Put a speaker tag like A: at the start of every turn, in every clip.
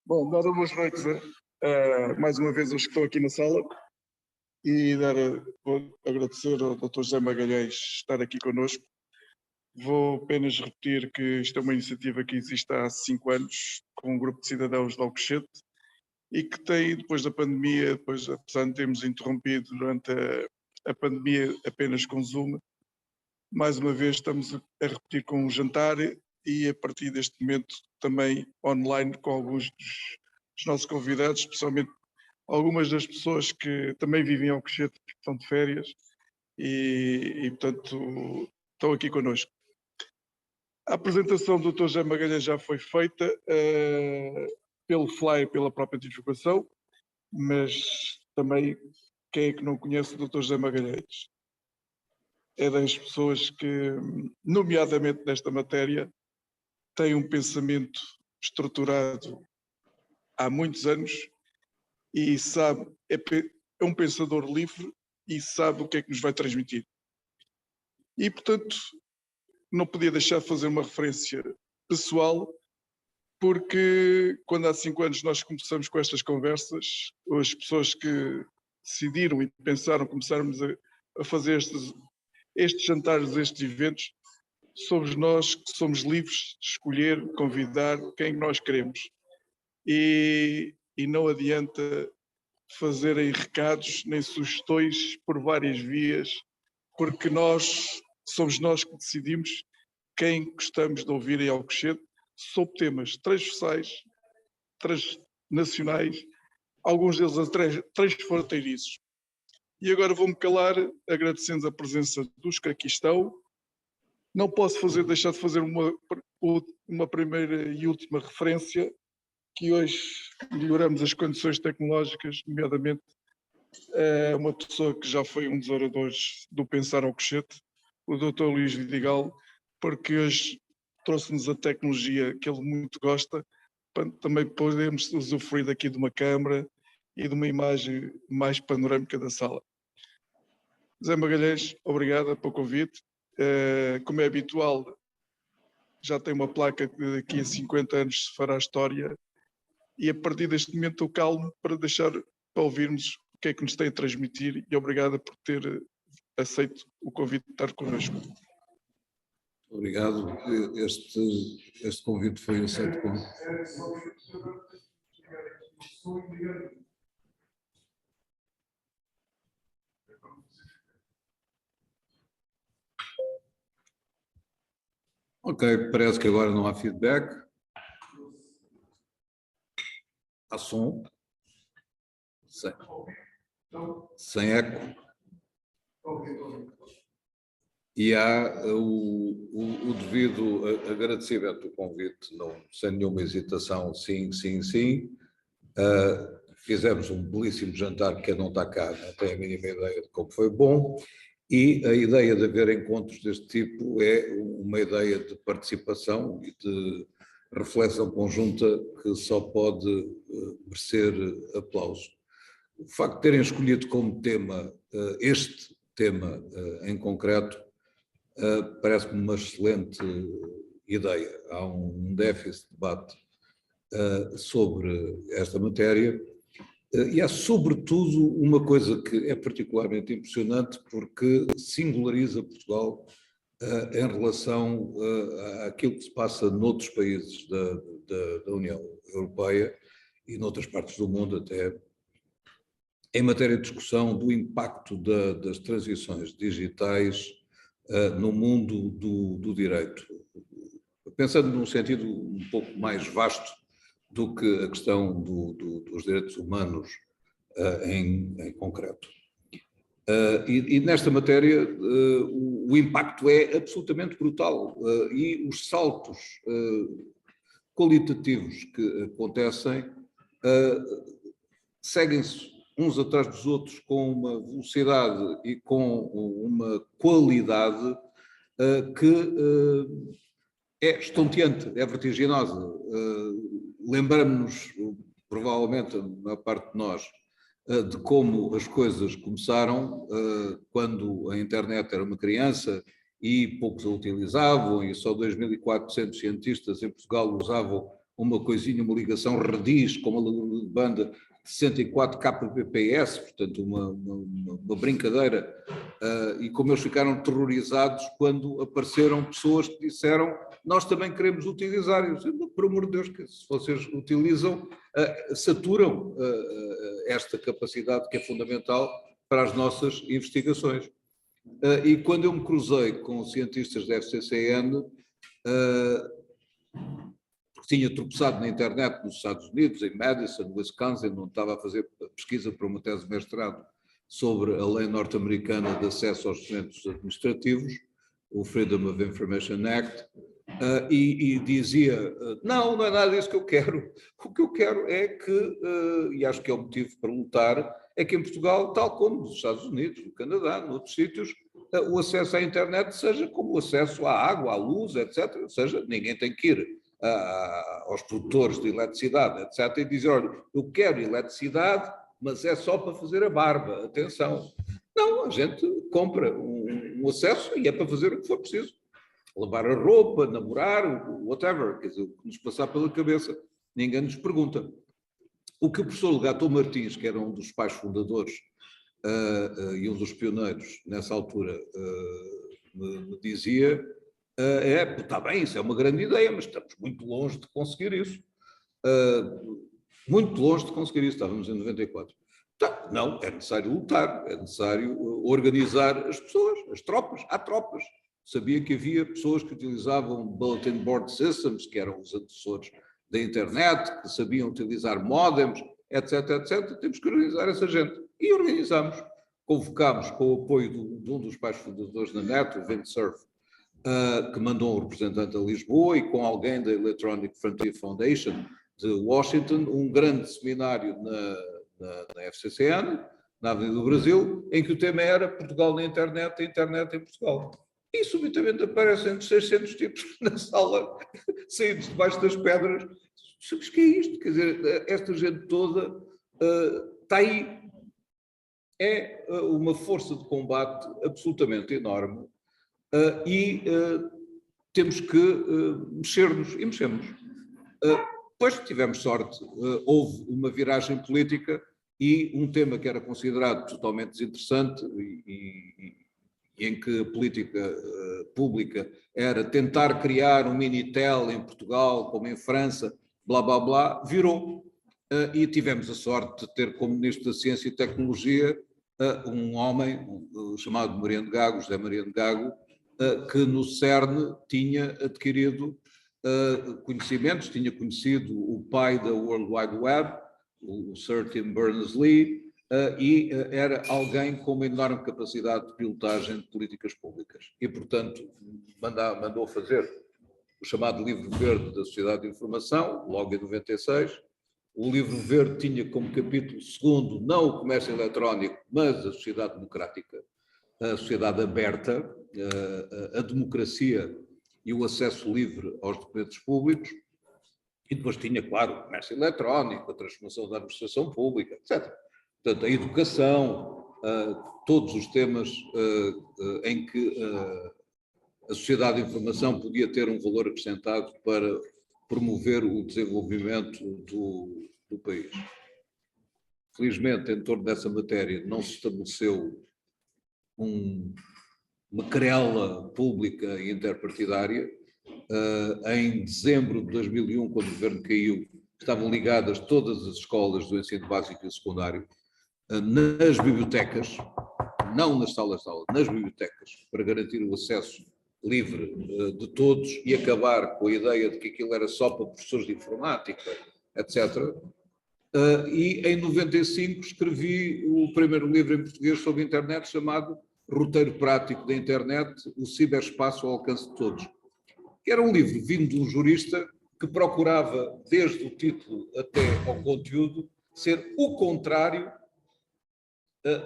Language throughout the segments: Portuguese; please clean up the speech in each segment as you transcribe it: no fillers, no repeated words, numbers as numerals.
A: Bom, dar boas noites mais uma vez aos que estão aqui na sala e vou agradecer ao Dr. José Magalhães estar aqui connosco. Vou apenas repetir que isto é uma iniciativa que existe há 5 anos com um grupo de cidadãos de Alcochete e que tem, depois da pandemia, apesar de termos interrompido durante a pandemia apenas com Zoom, mais uma vez estamos a repetir com um jantar e a partir deste momento também online com alguns dos nossos convidados, especialmente algumas das pessoas que também vivem em Alcochete, que estão de férias e portanto, estão aqui connosco. A apresentação do Dr. José Magalhães já foi feita pelo flyer, pela própria divulgação, mas também quem é que não conhece o Dr. José Magalhães? É das pessoas que, nomeadamente nesta matéria, tem um pensamento estruturado há muitos anos e sabe, é um pensador livre e sabe o que é que nos vai transmitir. E, portanto, não podia deixar de fazer uma referência pessoal, porque quando há 5 anos nós começamos com estas conversas, as pessoas que decidiram e pensaram começarmos a fazer estes jantares, estes eventos, somos nós que somos livres de escolher, convidar quem nós queremos. E não adianta fazerem recados nem sugestões por várias vias, porque somos nós que decidimos quem gostamos de ouvir em Alcochete sobre temas transversais, transnacionais, alguns deles transfronteiriços. E agora vou-me calar, agradecendo a presença dos que aqui estão. Não posso deixar de fazer uma primeira e última referência, que hoje melhoramos as condições tecnológicas, nomeadamente uma pessoa que já foi um dos oradores do Pensar Alcochete, o Dr. Luís Vidigal, porque hoje trouxe-nos a tecnologia que ele muito gosta, para também podermos usufruir daqui de uma câmara e de uma imagem mais panorâmica da sala. José Magalhães, obrigado pelo convite. Como é habitual, já tem uma placa que daqui a 50 anos se fará história e a partir deste momento eu calmo para ouvirmos o que é que nos tem a transmitir e obrigado por ter aceito o convite de estar connosco.
B: Obrigado. Este convite foi aceito com... Ok, parece que agora não há feedback. Há som. Sem eco. E há o devido agradecimento do convite, sem nenhuma hesitação, sim, sim, sim. Fizemos um belíssimo jantar, que não está cá, não tem a mínima ideia de como foi bom. E a ideia de haver encontros deste tipo é uma ideia de participação e de reflexão conjunta que só pode merecer aplauso. O facto de terem escolhido como tema este tema em concreto parece-me uma excelente ideia. Há um déficit de debate sobre esta matéria. E há, sobretudo, uma coisa que é particularmente impressionante porque singulariza Portugal em relação àquilo que se passa noutros países da União Europeia e noutras partes do mundo até, em matéria de discussão do impacto das transições digitais no mundo do direito. Pensando num sentido um pouco mais vasto do que a questão dos direitos humanos em concreto. E nesta matéria o impacto é absolutamente brutal e os saltos qualitativos que acontecem seguem-se uns atrás dos outros com uma velocidade e com uma qualidade que é estonteante, é vertiginosa. Lembramos-nos, provavelmente, a maior parte de nós, de como as coisas começaram quando a internet era uma criança e poucos a utilizavam, e só 2.400 cientistas em Portugal usavam uma coisinha, uma ligação rediz com uma banda de 64 kbps, portanto uma brincadeira, e como eles ficaram terrorizados quando apareceram pessoas que disseram nós também queremos utilizar. Eu disse, por amor de Deus, que se vocês utilizam, saturam esta capacidade que é fundamental para as nossas investigações. E quando eu me cruzei com cientistas da FCCN, tinha tropeçado na internet nos Estados Unidos, em Madison, Wisconsin, onde estava a fazer pesquisa para uma tese de mestrado sobre a lei norte-americana de acesso aos documentos administrativos, o Freedom of Information Act, e dizia, não é nada disso que eu quero. O que eu quero é que, e acho que é o motivo para lutar, é que em Portugal, tal como nos Estados Unidos, no Canadá, noutros sítios, o acesso à internet seja como o acesso à água, à luz, etc. Ou seja, ninguém tem que ir aos produtores de eletricidade, etc., e dizer, olha, eu quero eletricidade, mas é só para fazer a barba, atenção. Não, a gente compra um acesso e é para fazer o que for preciso. Lavar a roupa, namorar, whatever, quer dizer, o que nos passar pela cabeça, ninguém nos pergunta. O que o professor Legato Martins, que era um dos pais fundadores e um dos pioneiros nessa altura, me dizia, está bem, isso é uma grande ideia, mas estamos muito longe de conseguir isso. Muito longe de conseguir isso, estávamos em 94. Tá, não, é necessário lutar, é necessário organizar as pessoas, as tropas, há tropas. Sabia que havia pessoas que utilizavam Bulletin Board Systems, que eram os antecessores da internet, que sabiam utilizar modems, etc, etc. Temos que organizar essa gente. E organizamos. Convocámos com o apoio de um dos pais fundadores da NET, o Vint Cerf, que mandou um representante a Lisboa, e com alguém da Electronic Frontier Foundation de Washington, um grande seminário na FCCN, na Avenida do Brasil, em que o tema era Portugal na internet, a internet em Portugal. E subitamente aparecem 600 tipos na sala, saídos debaixo das pedras. Sabes o que é isto? Quer dizer, esta gente toda está aí. É uma força de combate absolutamente enorme e temos que mexer-nos, e mexemos. Depois tivemos sorte, houve uma viragem política e um tema que era considerado totalmente desinteressante e em que a política pública era tentar criar um Minitel em Portugal, como em França, blá, blá, blá, virou. E tivemos a sorte de ter como Ministro da Ciência e Tecnologia um homem chamado Mariano Gago, José Mariano Gago, que no CERN tinha adquirido conhecimentos, tinha conhecido o pai da World Wide Web, o Sir Tim Berners-Lee, e era alguém com uma enorme capacidade de pilotagem de políticas públicas. E, portanto, mandou fazer o chamado Livro Verde da Sociedade de Informação, logo em 96. O Livro Verde tinha como capítulo segundo não o comércio eletrónico, mas a sociedade democrática, a sociedade aberta, a democracia e o acesso livre aos documentos públicos. E depois tinha, claro, o comércio eletrónico, a transformação da administração pública, etc. Portanto, a educação, todos os temas em que a sociedade de informação podia ter um valor acrescentado para promover o desenvolvimento do país. Felizmente, em torno dessa matéria, não se estabeleceu uma querela pública e interpartidária. Em dezembro de 2001, quando o governo caiu, estavam ligadas todas as escolas do ensino básico e secundário nas bibliotecas, não nas salas de aula, nas bibliotecas, para garantir o acesso livre de todos e acabar com a ideia de que aquilo era só para professores de informática, etc. E em 95 escrevi o primeiro livro em português sobre a internet, chamado Roteiro Prático da Internet, o ciberespaço ao alcance de todos. Que era um livro vindo de um jurista que procurava, desde o título até ao conteúdo, ser o contrário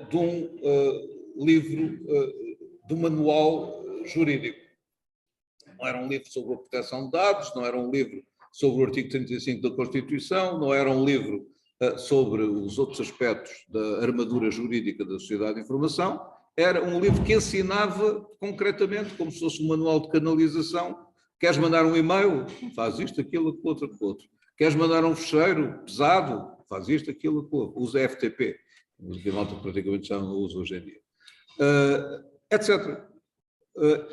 B: de um livro, de um manual jurídico. Não era um livro sobre a proteção de dados, não era um livro sobre o artigo 35 da Constituição, não era um livro sobre os outros aspectos da armadura jurídica da sociedade de informação, era um livro que ensinava concretamente, como se fosse um manual de canalização. Queres mandar um e-mail? Faz isto, aquilo, aquilo outro. Queres mandar um fecheiro pesado? Faz isto, aquilo, aquilo. Usa FTP. Que a malta praticamente já não usa hoje em dia. Etc.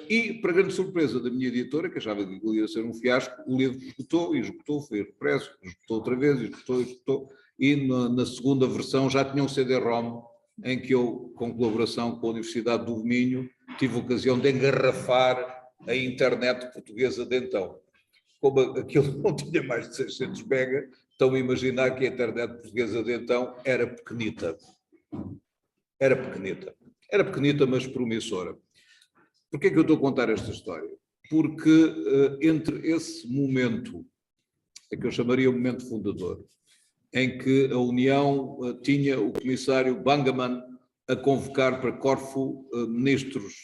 B: E, para grande surpresa da minha editora, que achava que aquilo ia ser um fiasco, o livro esgotou, foi represso, esgotou outra vez, esgotou, e na segunda versão já tinha um CD-ROM em que eu, com colaboração com a Universidade do Minho, tive a ocasião de engarrafar a internet portuguesa de então. Como aquilo não tinha mais de 600 mega, estão a imaginar que a internet portuguesa de então era pequenita. Era pequenita, mas promissora. Porquê é que eu estou a contar esta história? Porque entre esse momento, é que eu chamaria o momento fundador, em que a União tinha o comissário Bangaman a convocar para Corfu ministros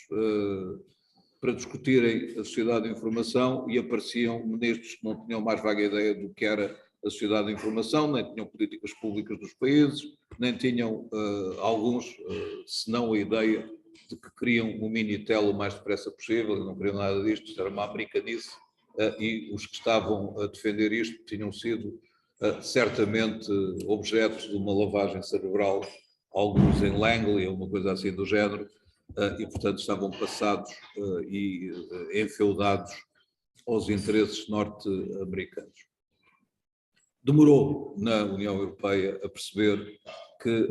B: para discutirem a sociedade de informação, e apareciam ministros que não tinham mais vaga ideia do que era a sociedade de informação, nem tinham políticas públicas dos países, nem tinham alguns, se não a ideia de que queriam um Minitel o mais depressa possível, e não queriam nada disto, isto era uma americanice, e os que estavam a defender isto tinham sido certamente objeto de uma lavagem cerebral, alguns em Langley, ou uma coisa assim do género, e portanto estavam passados e enfeudados aos interesses norte-americanos. Demorou na União Europeia a perceber que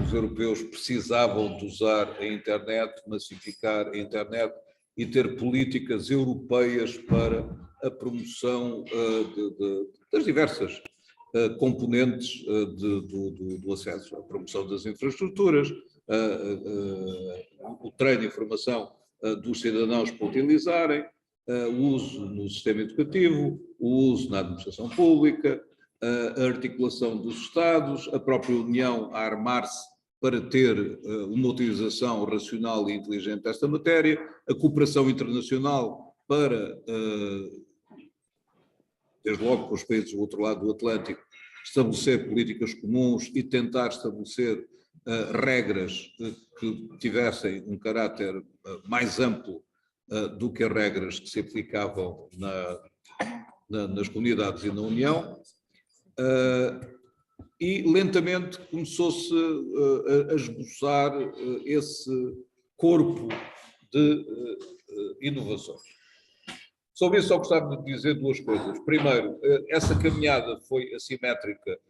B: os europeus precisavam de usar a internet, massificar a internet e ter políticas europeias para a promoção das diversas componentes do acesso, a promoção das infraestruturas, o treino e formação dos cidadãos para utilizarem, o uso no sistema educativo, o uso na administração pública, a articulação dos Estados, a própria União a armar-se para ter uma utilização racional e inteligente desta matéria, a cooperação internacional para, desde logo com os países do outro lado do Atlântico, estabelecer políticas comuns e tentar estabelecer regras que tivessem um caráter mais amplo do que as regras que se aplicavam nas comunidades e na União. E lentamente começou-se a esboçar esse corpo de inovações. Sobre isso só gostava de dizer duas coisas. Primeiro, essa caminhada foi assimétrica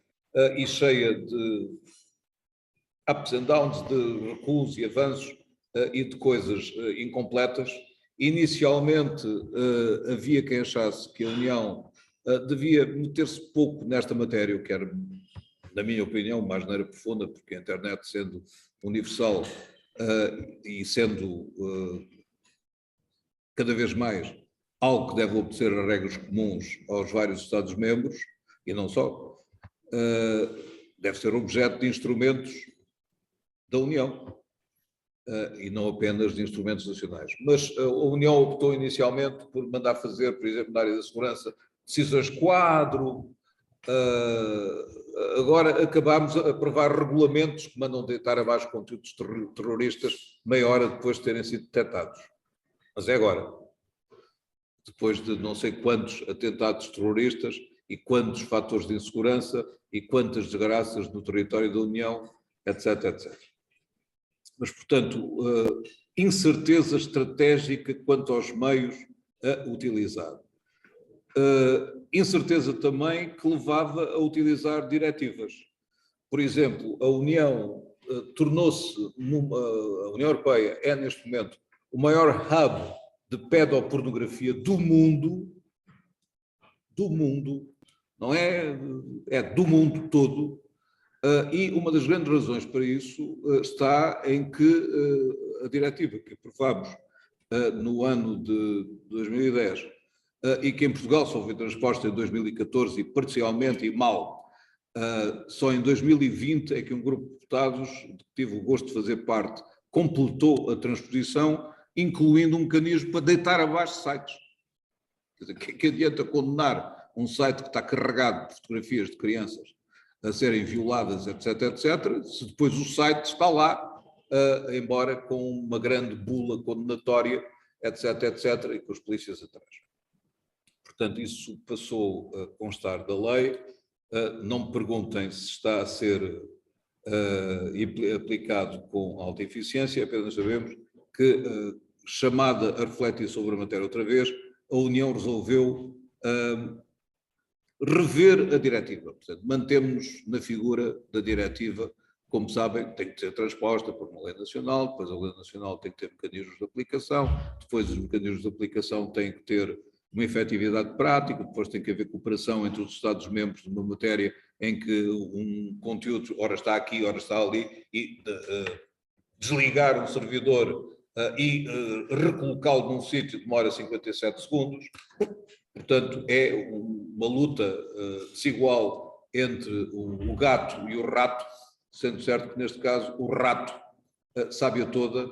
B: e cheia de ups and downs, de recuos e avanços e de coisas incompletas. Inicialmente havia quem achasse que a União devia meter-se pouco nesta matéria, o que era, na minha opinião, uma asneira profunda, porque a internet, sendo universal e sendo cada vez mais algo que deve obedecer a regras comuns aos vários Estados-membros, e não só, deve ser objeto de instrumentos da União, e não apenas de instrumentos nacionais. Mas a União optou inicialmente por mandar fazer, por exemplo, na área da segurança, decisões quadro. Agora acabámos a aprovar regulamentos que mandam deitar abaixo conteúdos terroristas meia hora depois de terem sido detectados. Mas é agora. Depois de não sei quantos atentados terroristas e quantos fatores de insegurança e quantas desgraças no território da União, etc, etc. Mas, portanto, incerteza estratégica quanto aos meios a utilizar. Incerteza também que levava a utilizar diretivas. Por exemplo, a União tornou-se, a União Europeia é neste momento o maior hub de pedopornografia do mundo, não é do mundo todo, e uma das grandes razões para isso está em que a diretiva que aprovámos no ano de 2010 e que em Portugal só foi transposta em 2014 e parcialmente e mal, só em 2020 é que um grupo de deputados, de que tive o gosto de fazer parte, completou a transposição, incluindo um mecanismo para deitar abaixo sites. Quer dizer, que adianta condenar um site que está carregado de fotografias de crianças a serem violadas, etc, etc, se depois o site está lá, embora com uma grande bula condenatória, etc, etc, e com as polícias atrás. Portanto, isso passou a constar da lei. Não me perguntem se está a ser aplicado com alta eficiência, apenas sabemos que, chamada a refletir sobre a matéria outra vez, a União resolveu rever a diretiva. Portanto, mantemos-nos na figura da diretiva. Como sabem, tem que ser transposta por uma lei nacional, depois a lei nacional tem que ter mecanismos de aplicação, depois os mecanismos de aplicação têm que ter uma efetividade prática, depois tem que haver cooperação entre os Estados-membros numa matéria em que um conteúdo, ora está aqui, ora está ali, e desligar um servidor e recolocá-lo num sítio demora 57 segundos. Portanto, é uma luta desigual entre o gato e o rato, sendo certo que, neste caso, o rato sabe-a toda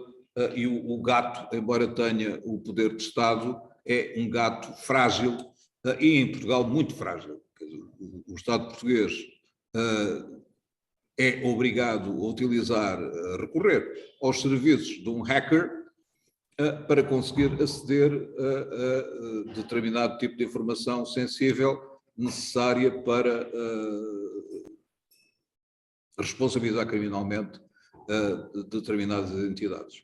B: e o gato, embora tenha o poder de Estado, é um gato frágil e, em Portugal, muito frágil. O Estado português é obrigado a utilizar, a recorrer aos serviços de um hacker para conseguir aceder a determinado tipo de informação sensível necessária para responsabilizar criminalmente determinadas entidades.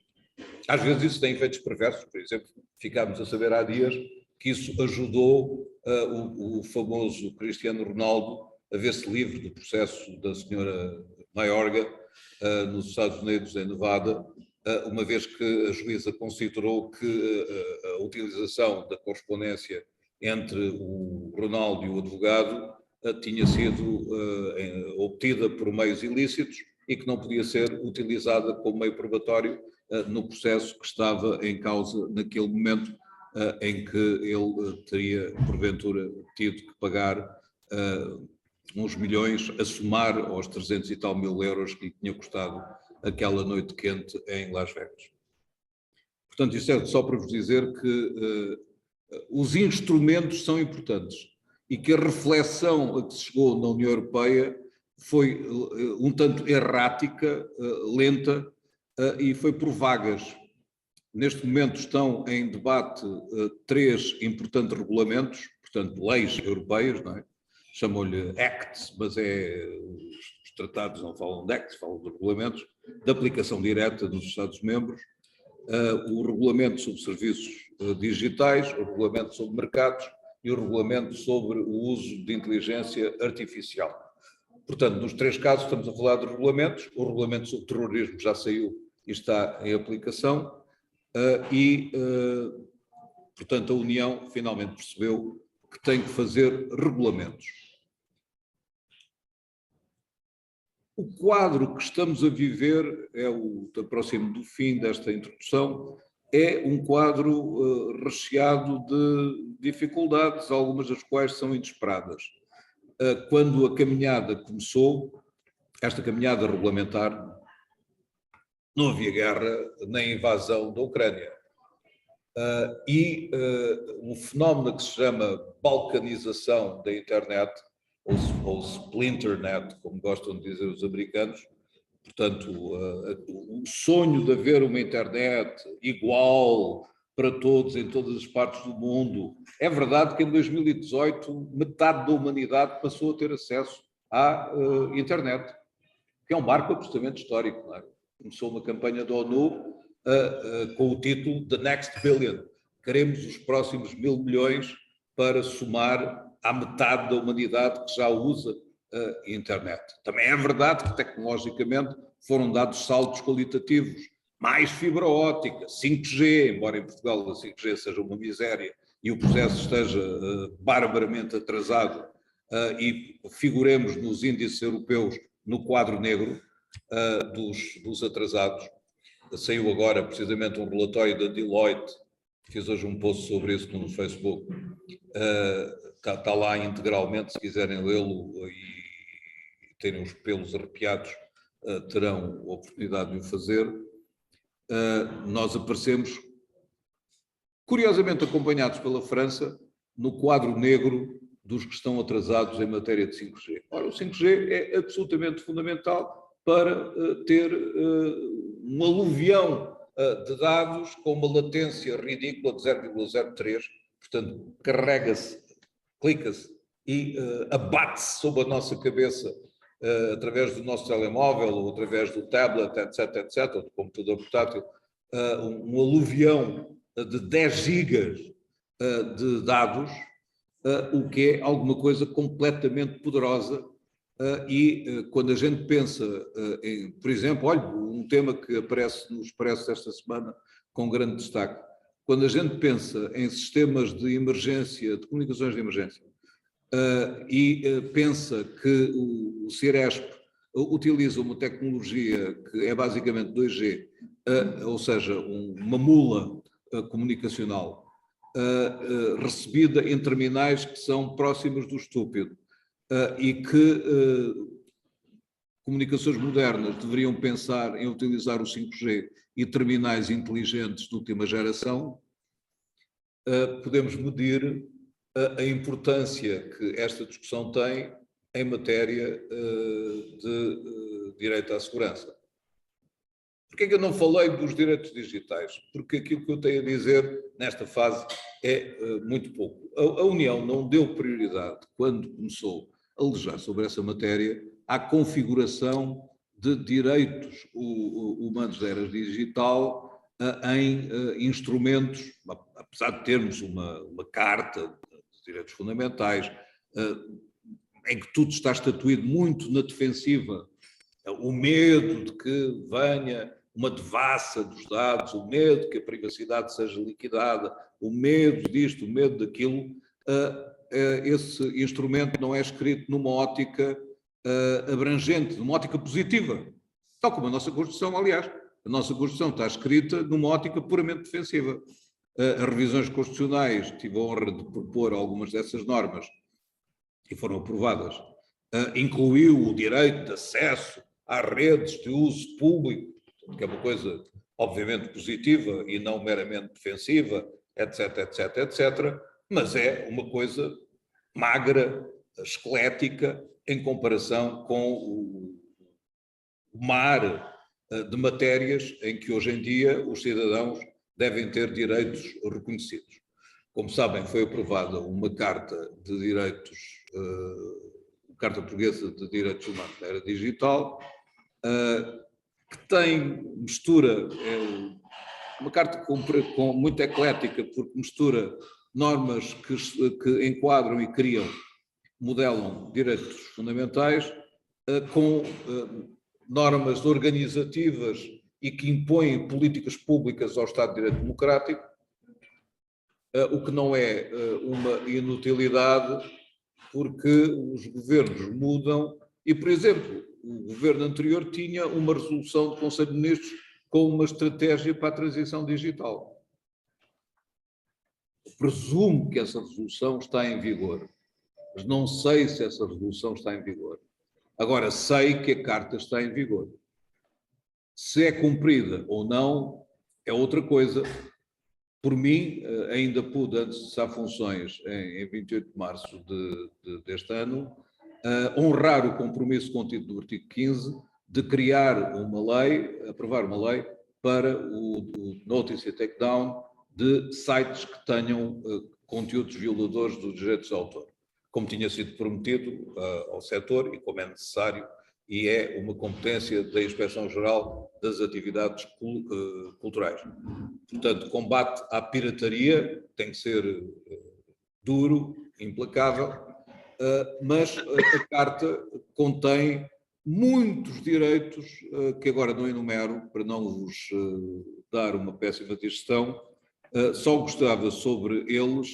B: Às vezes isso tem efeitos perversos, por exemplo, ficámos a saber há dias que isso ajudou o famoso Cristiano Ronaldo a ver-se livre do processo da senhora Mayorga nos Estados Unidos, em Nevada, uma vez que a juíza considerou que a utilização da correspondência entre o Ronaldo e o advogado tinha sido obtida por meios ilícitos e que não podia ser utilizada como meio probatório no processo que estava em causa naquele momento em que ele teria, porventura, tido que pagar uns milhões a somar aos 300 e tal mil euros que lhe tinha custado aquela noite quente em Las Vegas. Portanto, isto é só para vos dizer que os instrumentos são importantes e que a reflexão a que se chegou na União Europeia foi um tanto errática, lenta e foi por vagas. Neste momento estão em debate 3 importantes regulamentos, portanto, leis europeias, não é? Chamam-lhe Acts, mas os tratados não falam de Acts, falam de regulamentos, de aplicação direta dos Estados-membros, o regulamento sobre serviços digitais, o regulamento sobre mercados e o regulamento sobre o uso de inteligência artificial. Portanto, nos 3 casos estamos a falar de regulamentos, o regulamento sobre terrorismo já saiu e está em aplicação, portanto, a União finalmente percebeu que tem que fazer regulamentos. O quadro que estamos a viver, próximo do fim desta introdução, é um quadro recheado de dificuldades, algumas das quais são inesperadas. Quando a caminhada começou, esta caminhada regulamentar, não havia guerra nem invasão da Ucrânia. O fenómeno que se chama balcanização da internet, ou splinternet, como gostam de dizer os americanos, portanto, o sonho de haver uma internet igual para todos, em todas as partes do mundo. É verdade que em 2018 metade da humanidade passou a ter acesso à internet, que é um marco absolutamente histórico, não é? Começou uma campanha da ONU com o título The Next Billion. Queremos os próximos 1.000 milhões para somar à metade da humanidade que já usa a internet. Também é verdade que tecnologicamente foram dados saltos qualitativos, mais fibra óptica, 5G, embora em Portugal a 5G seja uma miséria e o processo esteja barbaramente atrasado e figuremos nos índices europeus no quadro negro dos atrasados. Saiu agora precisamente um relatório da Deloitte, fiz hoje um post sobre isso no Facebook, está lá integralmente, se quiserem lê-lo e terem os pelos arrepiados, terão a oportunidade de o fazer. Nós aparecemos, curiosamente acompanhados pela França, no quadro negro dos que estão atrasados em matéria de 5G. Ora, o 5G é absolutamente fundamental para ter um aluvião de dados com uma latência ridícula de 0,03, portanto, carrega-se clica-se e abate-se sobre a nossa cabeça através do nosso telemóvel ou através do tablet, etc., ou do computador portátil, um aluvião de 10 gigas de dados, o que é alguma coisa completamente poderosa. Quando a gente pensa em, por exemplo, olha, um tema que aparece no Expresso esta semana com grande destaque, quando a gente pensa em sistemas de emergência, de comunicações de emergência, pensa que o Ciresp utiliza uma tecnologia que é basicamente 2G, ou seja, uma mula comunicacional recebida em terminais que são próximos do estúpido, e que comunicações modernas deveriam pensar em utilizar o 5G e terminais inteligentes de última geração, podemos medir a importância que esta discussão tem em matéria de direito à segurança. Por que é que eu não falei dos direitos digitais? Porque aquilo que eu tenho a dizer nesta fase é muito pouco. A União não deu prioridade, quando começou a legislar sobre essa matéria, à configuração de direitos humanos da era digital em instrumentos, apesar de termos uma carta de direitos fundamentais, em que tudo está estatuído muito na defensiva, o medo de que venha uma devassa dos dados, o medo de que a privacidade seja liquidada, o medo disto, o medo daquilo, esse instrumento não é escrito numa ótica abrangente, numa ótica positiva, tal como a nossa Constituição, aliás. A nossa Constituição está escrita numa ótica puramente defensiva. As revisões constitucionais, tive a honra de propor algumas dessas normas e foram aprovadas, incluiu o direito de acesso às redes de uso público, que é uma coisa obviamente positiva e não meramente defensiva, etc., mas é uma coisa magra, esquelética, em comparação com o mar de matérias em que hoje em dia os cidadãos devem ter direitos reconhecidos. Como sabem, foi aprovada uma Carta de Direitos, Carta Portuguesa de Direitos Humanos na Era Digital, que tem mistura, uma carta muito eclética, porque mistura normas que enquadram e criam, modelam direitos fundamentais, com normas organizativas e que impõem políticas públicas ao Estado de Direito Democrático, o que não é uma inutilidade, porque os governos mudam e, por exemplo, o governo anterior tinha uma resolução do Conselho de Ministros com uma estratégia para a transição digital. Presumo que essa resolução está em vigor, mas não sei se essa resolução está em vigor. Agora, sei que a Carta está em vigor. Se é cumprida ou não, é outra coisa. Por mim, ainda pude, antes de cessar funções, em 28 de março deste ano, honrar o compromisso contido no artigo 15 de criar uma lei, aprovar uma lei para o notice e takedown de sites que tenham conteúdos violadores dos direitos de autor, como tinha sido prometido ao setor e como é necessário, e é uma competência da Inspeção-Geral das Atividades Culturais. Portanto, combate à pirataria tem que ser duro, implacável, mas a Carta contém muitos direitos que agora não enumero para não vos dar uma péssima digestão. Só gostava sobre eles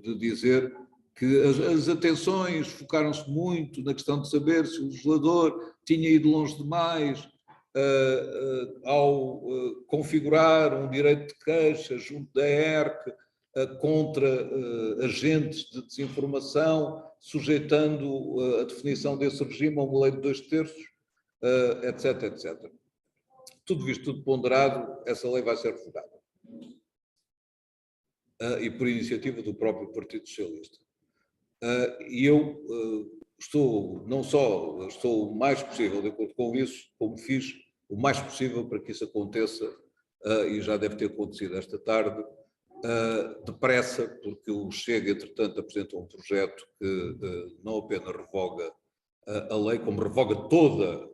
B: de dizer que as atenções focaram-se muito na questão de saber se o legislador tinha ido longe demais ao configurar um direito de queixa junto da ERC contra agentes de desinformação, sujeitando a definição desse regime a uma lei de 2/3, etc. Tudo visto, tudo ponderado, essa lei vai ser revogada. E por iniciativa do próprio Partido Socialista. E eu não só estou o mais possível de acordo com isso, como fiz o mais possível para que isso aconteça, e já deve ter acontecido esta tarde, depressa, porque o Chega, entretanto, apresentou um projeto que não apenas revoga a lei, como revoga todo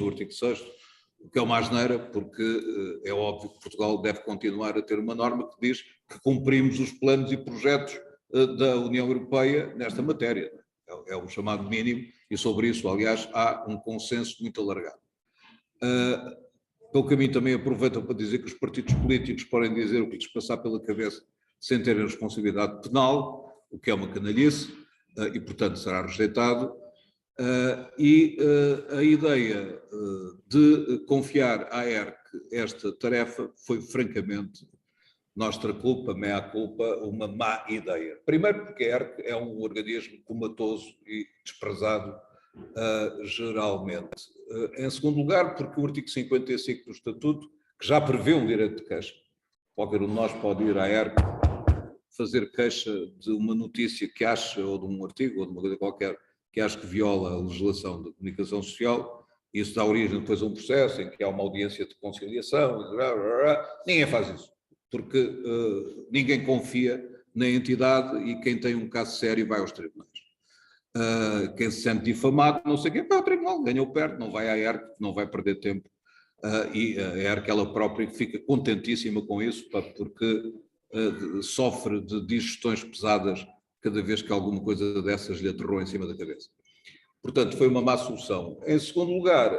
B: o artigo 6º, o que é uma asneira, porque é óbvio que Portugal deve continuar a ter uma norma que diz que cumprimos os planos e projetos da União Europeia nesta matéria. É o chamado mínimo, e sobre isso, aliás, há um consenso muito alargado. Pelo caminho também aproveitam para dizer que os partidos políticos podem dizer o que lhes passar pela cabeça sem terem responsabilidade penal, o que é uma canalhice, e portanto será rejeitado. A ideia de confiar à ERC esta tarefa foi francamente, nostra culpa, mea culpa, uma má ideia. Primeiro porque a ERC é um organismo comatoso e desprezado geralmente. Em segundo lugar, porque o artigo 55 do Estatuto, que já prevê um direito de queixa, qualquer um de nós pode ir à ERC fazer queixa de uma notícia que acha, ou de um artigo, ou de uma coisa qualquer, que acha que viola a legislação da comunicação social. Isso dá origem depois a um processo em que há uma audiência de conciliação, ninguém faz isso, porque ninguém confia na entidade e quem tem um caso sério vai aos tribunais. Quem se sente difamado, não sei o quê, vai ao tribunal, ganha ou perde, não vai à ERC, não vai perder tempo. E a ERC ela própria fica contentíssima com isso, porque sofre de digestões pesadas cada vez que alguma coisa dessas lhe aterrou em cima da cabeça. Portanto, foi uma má solução. Em segundo lugar,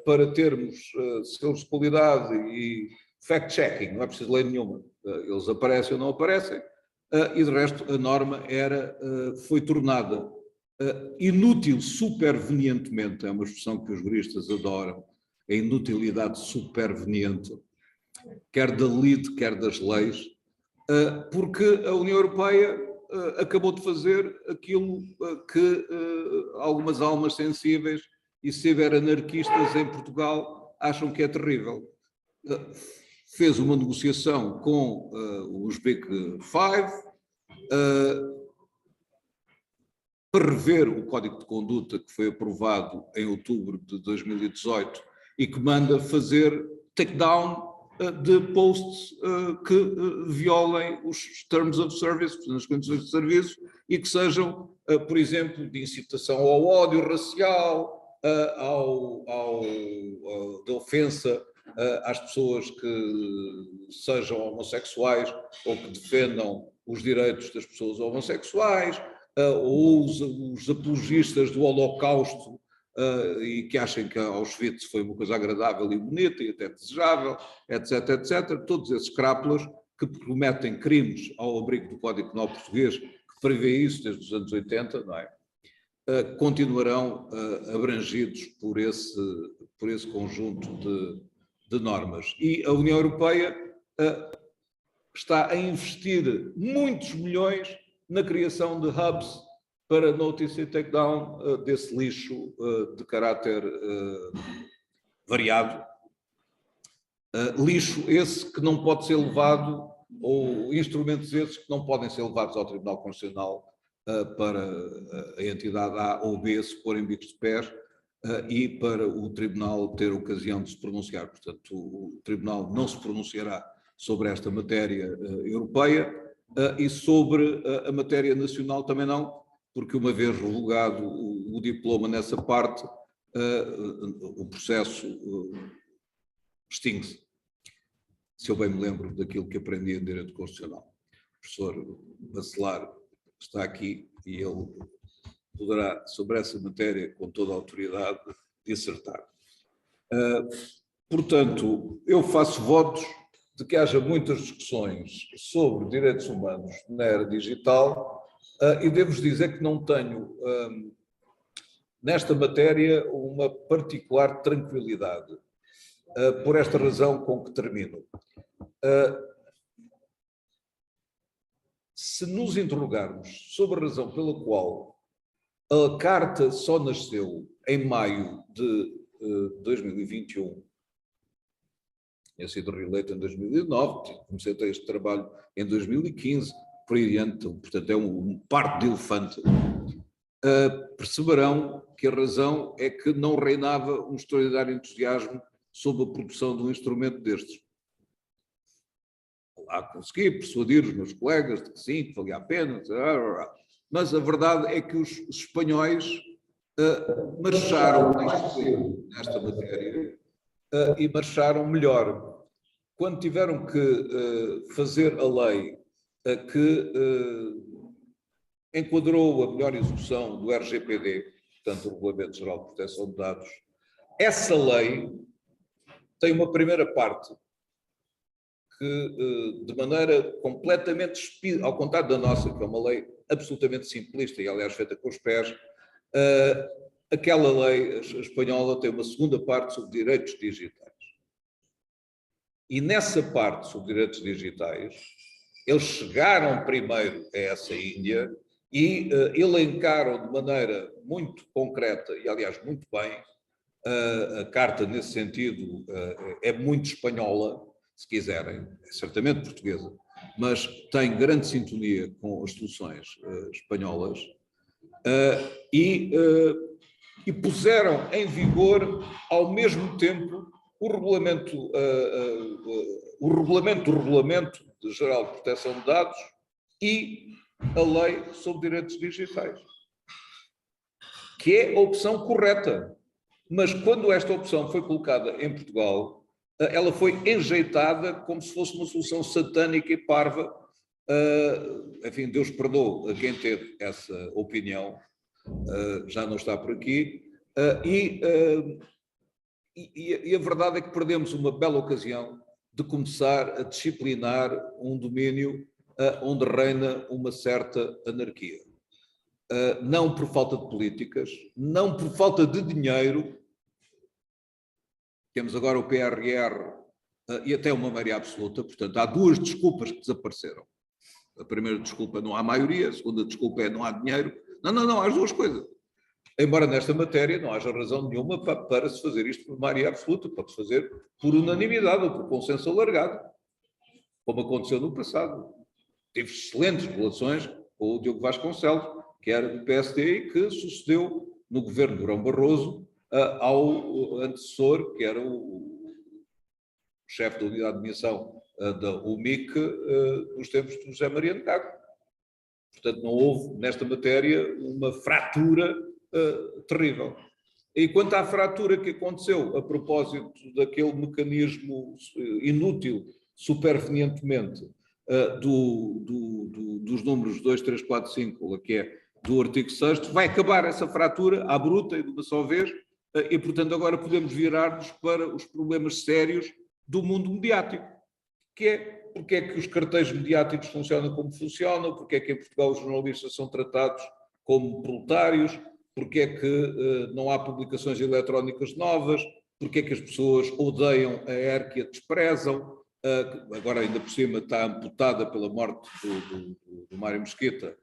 B: para termos selos de qualidade e fact-checking, não é preciso lei nenhuma, eles aparecem ou não aparecem, e de resto a norma foi tornada inútil supervenientemente, é uma expressão que os juristas adoram, a inutilidade superveniente, quer da LID, quer das leis, porque a União Europeia acabou de fazer aquilo que algumas almas sensíveis e ciberanarquistas em Portugal acham que é terrível. Fez uma negociação com os Big Five para rever o Código de Conduta que foi aprovado em outubro de 2018 e que manda fazer takedown de posts que violem os terms of service, as condições de serviço, e que sejam, por exemplo, de incitação ao ódio racial, de ofensa às pessoas que sejam homossexuais ou que defendam os direitos das pessoas homossexuais, ou os apologistas do Holocausto, e que achem que Auschwitz foi uma coisa agradável e bonita e até desejável, etc, etc. Todos esses crápulas que cometem crimes ao abrigo do Código Penal Português, que prevê isso desde os anos 80, não é? Continuarão abrangidos por esse conjunto de normas. E a União Europeia está a investir muitos milhões na criação de hubs para notice e takedown desse lixo de caráter variado. Lixo esse que não pode ser levado, ou instrumentos esses que não podem ser levados ao Tribunal Constitucional para a entidade A ou B se porem bicos de pés e para o Tribunal ter ocasião de se pronunciar. Portanto, o Tribunal não se pronunciará sobre esta matéria europeia e sobre a matéria nacional também não, porque uma vez revogado o diploma nessa parte, o processo extingue-se. Se eu bem me lembro daquilo que aprendi em Direito Constitucional. O professor Bacelar está aqui e ele poderá, sobre essa matéria, com toda a autoridade, dissertar. Portanto, eu faço votos de que haja muitas discussões sobre direitos humanos na era digital. E devo dizer que não tenho, nesta matéria, uma particular tranquilidade, por esta razão com que termino. Se nos interrogarmos sobre a razão pela qual a Carta só nasceu em maio de 2021, tinha sido reeleita em 2009, comecei a ter este trabalho em 2015, por aí adiante, portanto é um parto de elefante, perceberão que a razão é que não reinava um extraordinário entusiasmo sobre a produção de um instrumento destes. lá consegui persuadir os meus colegas de que sim, que valia a pena, mas a verdade é que os espanhóis marcharam nesta matéria e marcharam melhor. Quando tiveram que fazer a lei que enquadrou a melhor execução do RGPD, portanto, o Regulamento Geral de Proteção de Dados, essa lei tem uma primeira parte que, de maneira completamente, ao contrário da nossa, que é uma lei absolutamente simplista e, aliás, feita com os pés, aquela lei espanhola tem uma segunda parte sobre direitos digitais. E nessa parte sobre direitos digitais, eles chegaram primeiro a essa Índia e elencaram de maneira muito concreta, e aliás muito bem, a carta nesse sentido é muito espanhola, se quiserem, é certamente portuguesa, mas tem grande sintonia com as soluções espanholas, e puseram em vigor ao mesmo tempo o regulamento do Regulamento Geral de Proteção de Dados e a Lei sobre Direitos Digitais, que é a opção correta. Mas quando esta opção foi colocada em Portugal, ela foi enjeitada como se fosse uma solução satânica e parva. Enfim, Deus perdoe a quem teve essa opinião, já não está por aqui, e a verdade é que perdemos uma bela ocasião de começar a disciplinar um domínio onde reina uma certa anarquia. Não por falta de políticas, não por falta de dinheiro. Temos agora o PRR e até uma maioria absoluta, portanto, há duas desculpas que desapareceram. A primeira desculpa, não há maioria, a segunda desculpa é não há dinheiro. Não, há as duas coisas. Embora nesta matéria não haja razão nenhuma para se fazer isto por maioria absoluta, pode-se fazer por unanimidade ou por consenso alargado, como aconteceu no passado. Tive excelentes relações com o Diogo Vasconcelos, que era do PSD e que sucedeu no governo de Durão Barroso ao antecessor, que era o chefe da unidade de missão da UMIC nos tempos de José Maria de Caco. Portanto, não houve nesta matéria uma fratura terrível. E quanto à fratura que aconteceu a propósito daquele mecanismo inútil, supervenientemente, dos números 2, 3, 4, 5, que é do artigo 6º, vai acabar essa fratura à bruta e de uma só vez, e, portanto, agora podemos virar-nos para os problemas sérios do mundo mediático, que é porque é que os cartéis mediáticos funcionam como funcionam, porque é que em Portugal os jornalistas são tratados como proletários, porque é que não há publicações eletrónicas novas, porque é que as pessoas odeiam a ERC e a desprezam, agora ainda por cima está amputada pela morte do Mário Mesquita,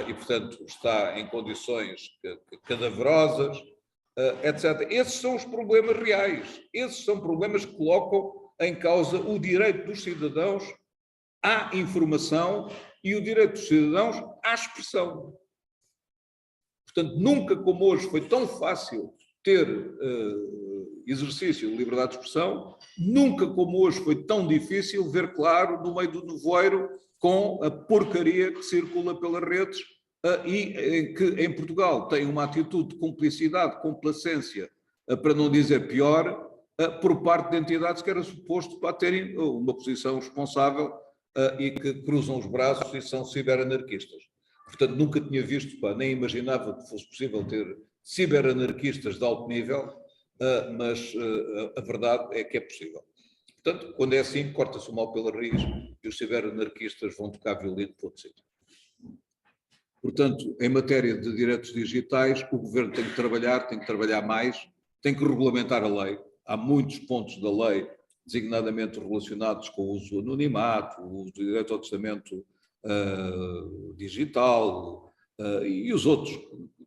B: e portanto está em condições cadaverosas, etc. Esses são os problemas reais, esses são problemas que colocam em causa o direito dos cidadãos à informação e o direito dos cidadãos à expressão. Portanto, nunca como hoje foi tão fácil ter exercício de liberdade de expressão, nunca como hoje foi tão difícil ver claro no meio do nevoeiro com a porcaria que circula pelas redes e que em Portugal tem uma atitude de cumplicidade, complacência, para não dizer pior, por parte de entidades que era suposto para terem uma posição responsável e que cruzam os braços e são ciberanarquistas. Portanto, nunca tinha visto, nem imaginava que fosse possível ter ciberanarquistas de alto nível, mas a verdade é que é possível. Portanto, quando é assim, corta-se o mal pela raiz e os ciberanarquistas vão tocar violino para outro sítio. Portanto, em matéria de direitos digitais, o Governo tem que trabalhar mais, tem que regulamentar a lei. Há muitos pontos da lei, designadamente relacionados com o uso do anonimato, o uso do direito ao testamento digital e os outros.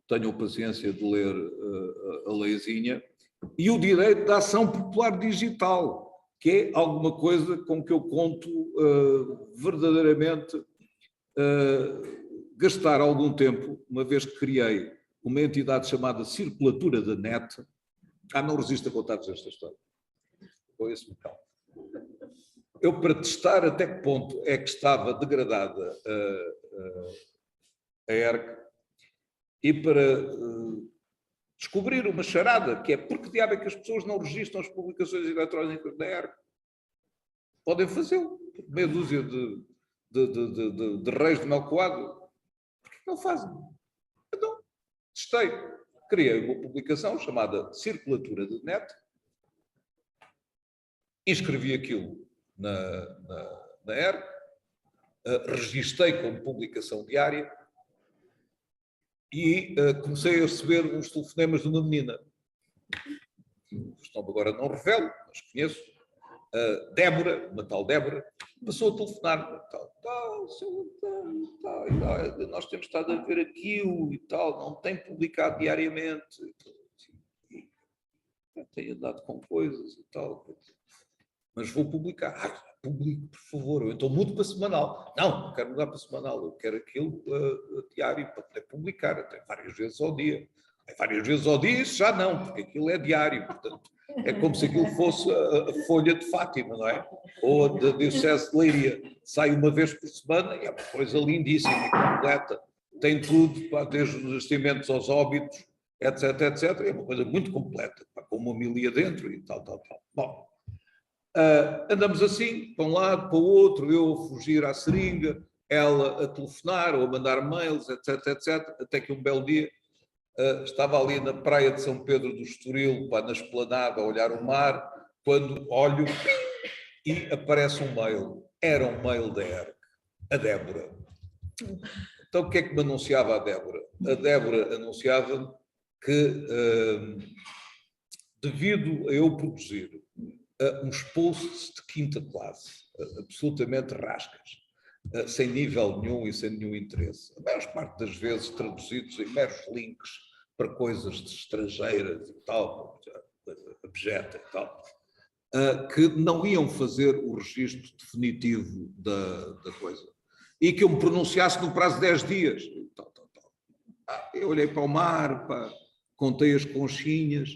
B: Tenham paciência de ler a leizinha. E o direito da ação popular digital, que é alguma coisa com que eu conto verdadeiramente gastar algum tempo, uma vez que criei uma entidade chamada Circulatura da Net. Não resisto a contar-vos esta história. Foi esse bocado. eu para testar até que ponto é que estava degradada a ERC e para descobrir uma charada, que é porque diabo é que as pessoas não registram as publicações eletrónicas da ERC? Podem fazê-lo, meia dúzia de reis de mel coado. Porquê não fazem? Então, testei. Criei uma publicação chamada Circulatura de Net, inscrevi aquilo na ERC, registrei como publicação diária e comecei a receber uns telefonemas de uma menina. Agora não revelo, mas conheço. Débora, uma tal Débora, passou a telefonar-me, nós temos estado a ver aquilo e tal, não tem publicado diariamente, tenho andado com coisas e tal, mas vou publicar. Publico, por favor, eu então mudo para semanal. Não quero mudar para semanal, eu quero aquilo diário para poder publicar, até várias vezes ao dia. Várias vezes ao dia, isso já não, porque aquilo é diário, portanto, é como se aquilo fosse a Folha de Fátima, não é? Ou a da Diocese de Leiria. Sai uma vez por semana e é uma coisa lindíssima e completa. Tem tudo, desde os nascimentos aos óbitos, etc, etc. É uma coisa muito completa, com uma homilia dentro e tal. Bom, andamos assim, para um lado, para o outro, eu a fugir à seringa, ela a telefonar ou a mandar mails, etc, etc, até que um belo dia estava ali na praia de São Pedro do Estoril, na esplanada, a olhar o mar, quando olho e aparece um mail. Era um mail da ERC, a Débora. Então, o que é que me anunciava a Débora? A Débora anunciava-me que, devido a eu produzir uns posts de quinta classe, absolutamente rascas, sem nível nenhum e sem nenhum interesse, a maior parte das vezes traduzidos em meros links para coisas de estrangeiras e tal, abjeta e tal, que não iam fazer o registro definitivo da coisa. E que eu me pronunciasse no prazo de 10 dias. Eu olhei para o mar, contei as conchinhas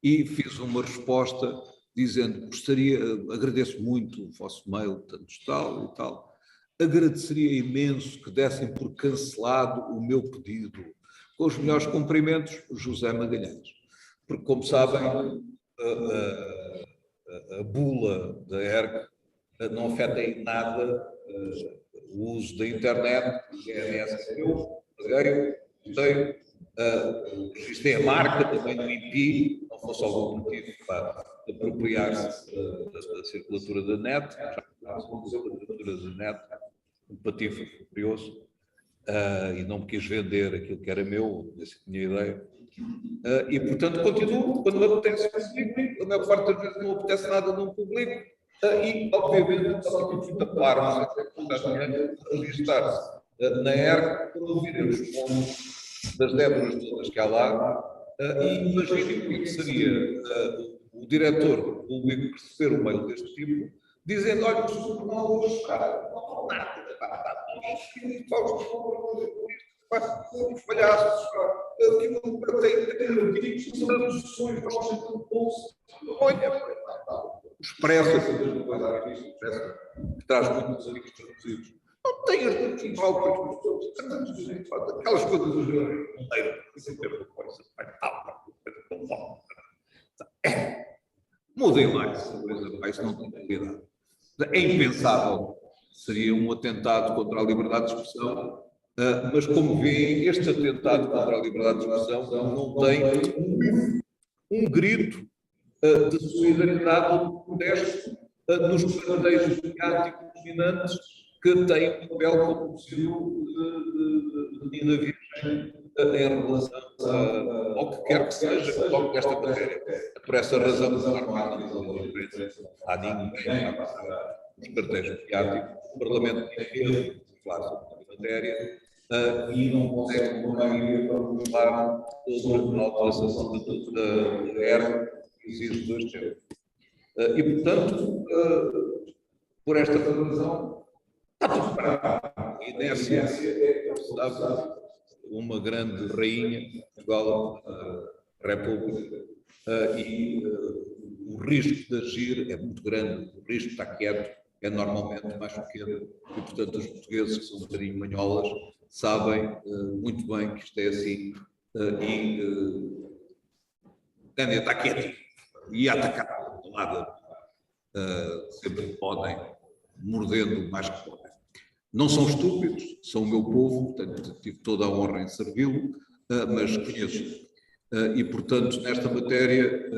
B: e fiz uma resposta dizendo: agradeço muito o vosso mail, tanto tal e tal. Agradeceria imenso que dessem por cancelado o meu pedido. Com os melhores cumprimentos, José Magalhães. Porque, como sabem, a bula da ERC não afeta em nada o uso da internet, o GNS é meu, paguei, registrei a marca também no IP, não fosse algum motivo para apropriar-se da circulatura da net, já a circulatura da net, um patife curioso, e não me quis vender aquilo que era meu, desse que tinha ideia. E, portanto, continuo, quando me apetece, publico, a maior parte das vezes não apetece nada, não publico, e, obviamente, só que fui tapar, mas registrar-se na ERC para ouvir os pontos das Déboras todas que há lá, e imaginem o que seria o diretor público receber um mail deste tipo, dizendo: olha, o senhor não vou buscar, não nada, os palhaços, aquilo tem artigos, são traduções, gostam de bolso, olha, o Expresso, que traz muitos artigos traduzidos, não tem artigos aquelas coisas do género, mudem lá essa coisa, isso não tem qualidade. É impensável, seria um atentado contra a liberdade de expressão, mas como veem, este atentado contra a liberdade de expressão não tem um grito de solidariedade ou de protesto nos parteiros mediáticos dominantes que têm um papel como possível de menina virgem em relação ao que quer que seja que toque desta matéria. Por essa razão, não há ninguém nos cartéis mediáticos, o Parlamento tem medo de falar sobre a matéria e não consegue uma maioria para falar sobre a alteração do estatuto da ERC, que exige 2 terços. E, portanto, por esta razão, está tudo parado. A inércia é, sabe, uma grande rainha, Portugal, República, e o risco de agir é muito grande, o risco de estar quieto é normalmente mais pequeno e, portanto, os portugueses que são um bocadinho manholas sabem muito bem que isto é assim Gândea está quietinho e atacar do lado sempre que podem, mordendo o mais que podem. Não são estúpidos, são o meu povo, portanto, tive toda a honra em servi-lo, mas conheço. E, portanto, nesta matéria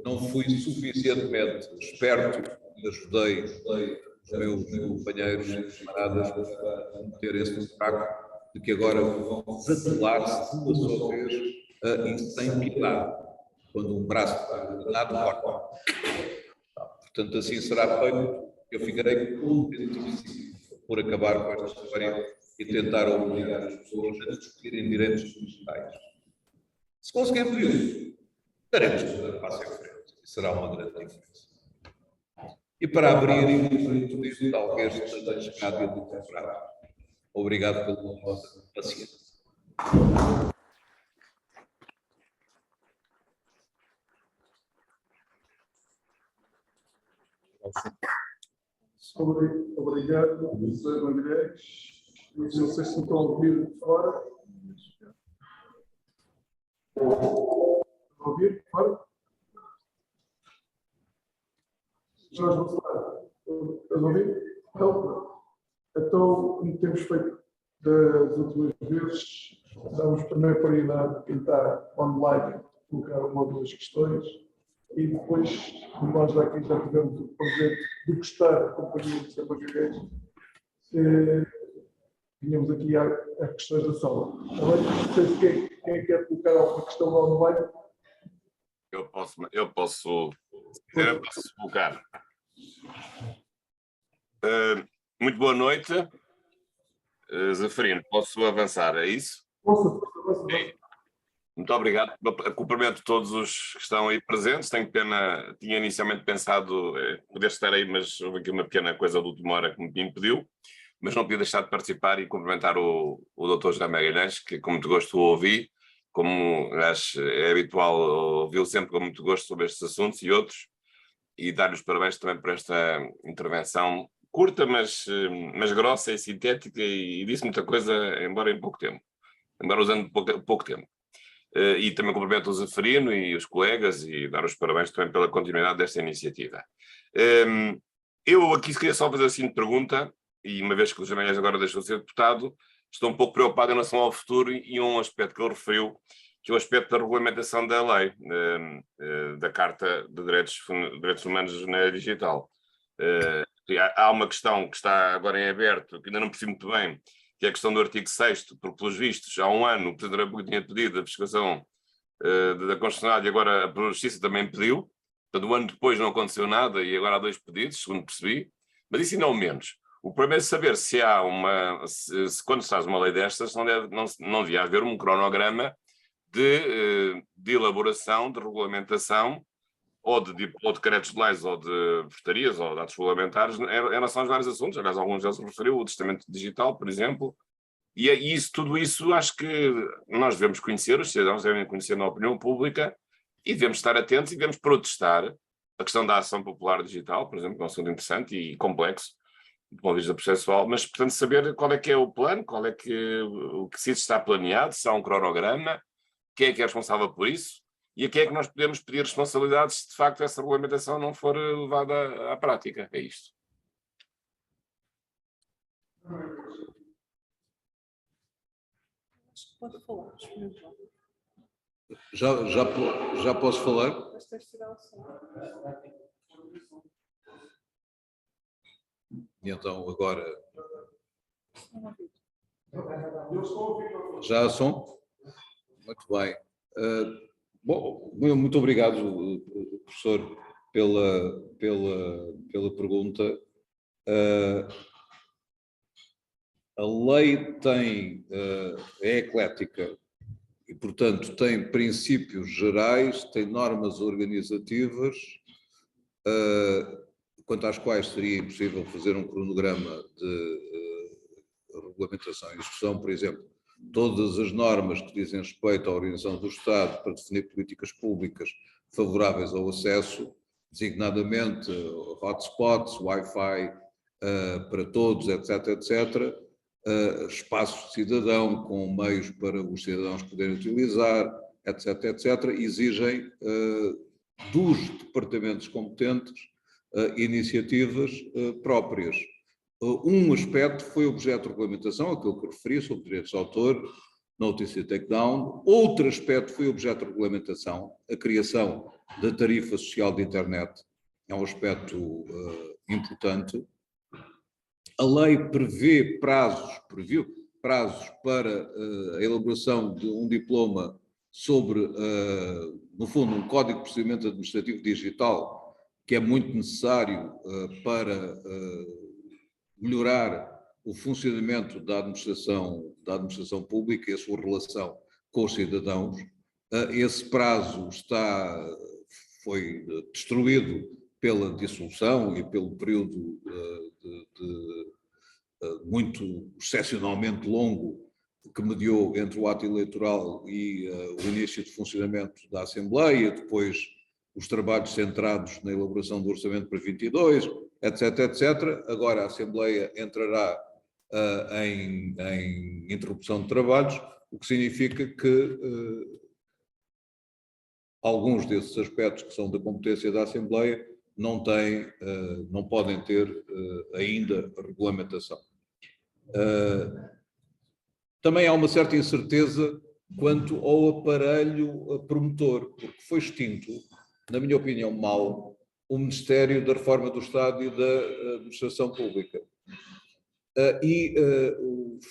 B: não fui suficientemente esperto e ajudei os meus companheiros e camaradas a meterem-se no buraco de que agora vão desatelar-se de uma só vez e sem piedade. Quando um braço está dado, corta. Portanto, assim será feito. Eu ficarei contentíssimo por acabar com esta história e tentar obrigar as pessoas a discutirem direitos digitais. Se conseguirmos isso, daremos um passo em frente. Será uma grande diferença. E para abrir tudo isto, talvez esteja chegado e temporada. Obrigado pela vossa paciência.
A: Obrigado, José Magalhães. Não sei se estão a ouvir de fora. Estão a ouvir de fora? Jorge, vou falar. Estás a ouvir? Então, como temos feito das últimas vezes, damos primeiro prioridade a quem está online, colocar uma ou duas questões, e depois, como nós aqui já tivemos o prazer de gostar da companhia de José Magalhães, vinhamos aqui às questões da sala. Não sei se quem quer colocar alguma questão online.
C: Eu posso colocar. Muito boa noite. Zeferino, posso avançar, é isso?
A: Posso.
C: Muito obrigado. Cumprimento todos os que estão aí presentes. Tenho pena, tinha inicialmente pensado poder estar aí, mas houve aqui uma pequena coisa de última hora que me impediu. Mas não podia deixar de participar e cumprimentar o Dr. José Magalhães, que com muito gosto o ouvi, como acho, é habitual ouvi-lo sempre com muito gosto sobre estes assuntos e outros, e dar-lhe os parabéns também por esta intervenção curta, mas grossa e sintética, e disse muita coisa, embora em pouco tempo, embora usando pouco tempo. E também cumprimento o Zeferino e os colegas e dar os parabéns também pela continuidade desta iniciativa. Eu aqui queria só fazer a seguinte pergunta, e uma vez que o José Magalhães agora deixou de ser deputado, estou um pouco preocupado em relação ao futuro e um aspecto que ele referiu, que é o aspecto da regulamentação da lei, da Carta de Direitos Humanos na Era Digital. Há uma questão que está agora em aberto, que ainda não percebo muito bem, que é a questão do artigo 6º, porque, pelos vistos, há um ano o Presidente da República tinha pedido a fiscalização da Constitucionalidade e agora a Justiça também pediu. Portanto, um ano depois não aconteceu nada e agora há 2 pedidos, segundo percebi. Mas isso ainda é o menos. O problema é saber se há quando se faz uma lei destas, não devia haver um cronograma de elaboração, de regulamentação, ou de decretos de leis, ou de portarias, ou de atos regulamentares, em relação aos vários assuntos. Aliás, alguns deles referiu, o testamento digital, por exemplo. E tudo isso acho que nós devemos conhecer, os cidadãos devem conhecer na opinião pública, e devemos estar atentos e devemos protestar. A questão da ação popular digital, por exemplo, é um assunto interessante e complexo, do ponto de vista processual, mas, portanto, saber qual é que é o plano, o que se está planeado, se há um cronograma, quem é que é responsável por isso e a quem é que nós podemos pedir responsabilidades se, de facto, essa regulamentação não for levada à prática. É isto.
D: Pode falar.
B: Já posso falar? E então, agora... Já há som? Muito bem. Bom, muito obrigado, professor, pela pergunta. A lei é eclética e, portanto, tem princípios gerais, tem normas organizativas, quanto às quais seria impossível fazer um cronograma de regulamentação e discussão. Por exemplo, todas as normas que dizem respeito à organização do Estado para definir políticas públicas favoráveis ao acesso, designadamente hotspots, Wi-Fi, para todos, etc., etc., espaço de cidadão com meios para os cidadãos poderem utilizar, etc., etc., exigem dos departamentos competentes iniciativas próprias. Um aspecto foi objeto de regulamentação, aquilo que eu referi, sobre direitos de autor, notice e takedown. Outro aspecto foi objeto de regulamentação, a criação da tarifa social de internet. É um aspecto importante. A lei previu prazos para a elaboração de um diploma sobre, no fundo, um código de procedimento administrativo digital, que é muito necessário para melhorar o funcionamento da administração pública e a sua relação com os cidadãos. Esse prazo foi destruído pela dissolução e pelo período muito excepcionalmente longo que mediou entre o ato eleitoral e o início de funcionamento da Assembleia, depois os trabalhos centrados na elaboração do orçamento para 22, etc., etc. Agora a Assembleia entrará em interrupção de trabalhos, o que significa que alguns desses aspectos que são da competência da Assembleia não podem ter ainda regulamentação. Também há uma certa incerteza quanto ao aparelho promotor, porque foi extinto, na minha opinião, mal, o Ministério da Reforma do Estado e da Administração Pública. E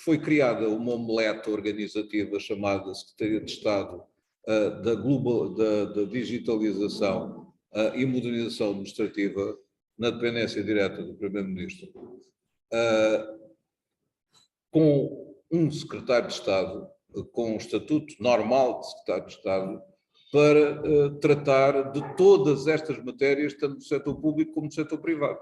B: foi criada uma omelete organizativa chamada Secretaria de Estado da Digitalização e Modernização Administrativa, na dependência direta do Primeiro-Ministro, com um secretário de Estado, com um estatuto normal de secretário de Estado, para tratar de todas estas matérias, tanto do setor público como do setor privado.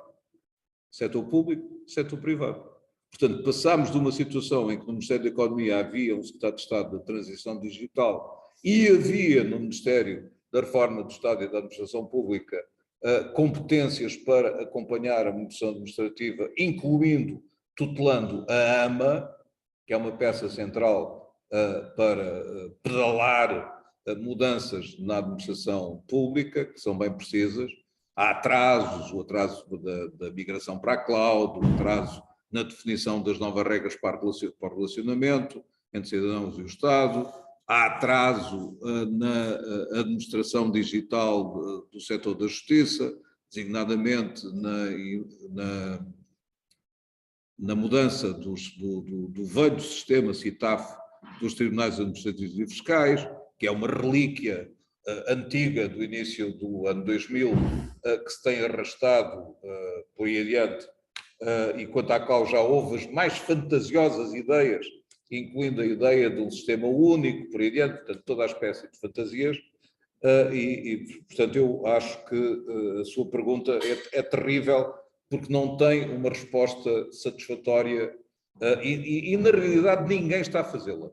B: Setor público, setor privado. Portanto, passámos de uma situação em que no Ministério da Economia havia um secretário de Estado da Transição Digital e havia no Ministério da Reforma do Estado e da Administração Pública competências para acompanhar a modernização administrativa, incluindo, tutelando a AMA, que é uma peça central para pedalar mudanças na administração pública, que são bem precisas. Há atrasos, o atraso da migração para a cloud, o atraso na definição das novas regras para o relacionamento entre cidadãos e o Estado, há atraso na administração digital do setor da justiça, designadamente na mudança do velho sistema CITAF dos tribunais administrativos e fiscais, que é uma relíquia antiga do início do ano 2000, que se tem arrastado por aí adiante, e quanto à qual já houve as mais fantasiosas ideias, incluindo a ideia de um sistema único, por aí adiante, portanto, toda a espécie de fantasias, portanto, eu acho que a sua pergunta é terrível, porque não tem uma resposta satisfatória e na realidade ninguém está a fazê-la.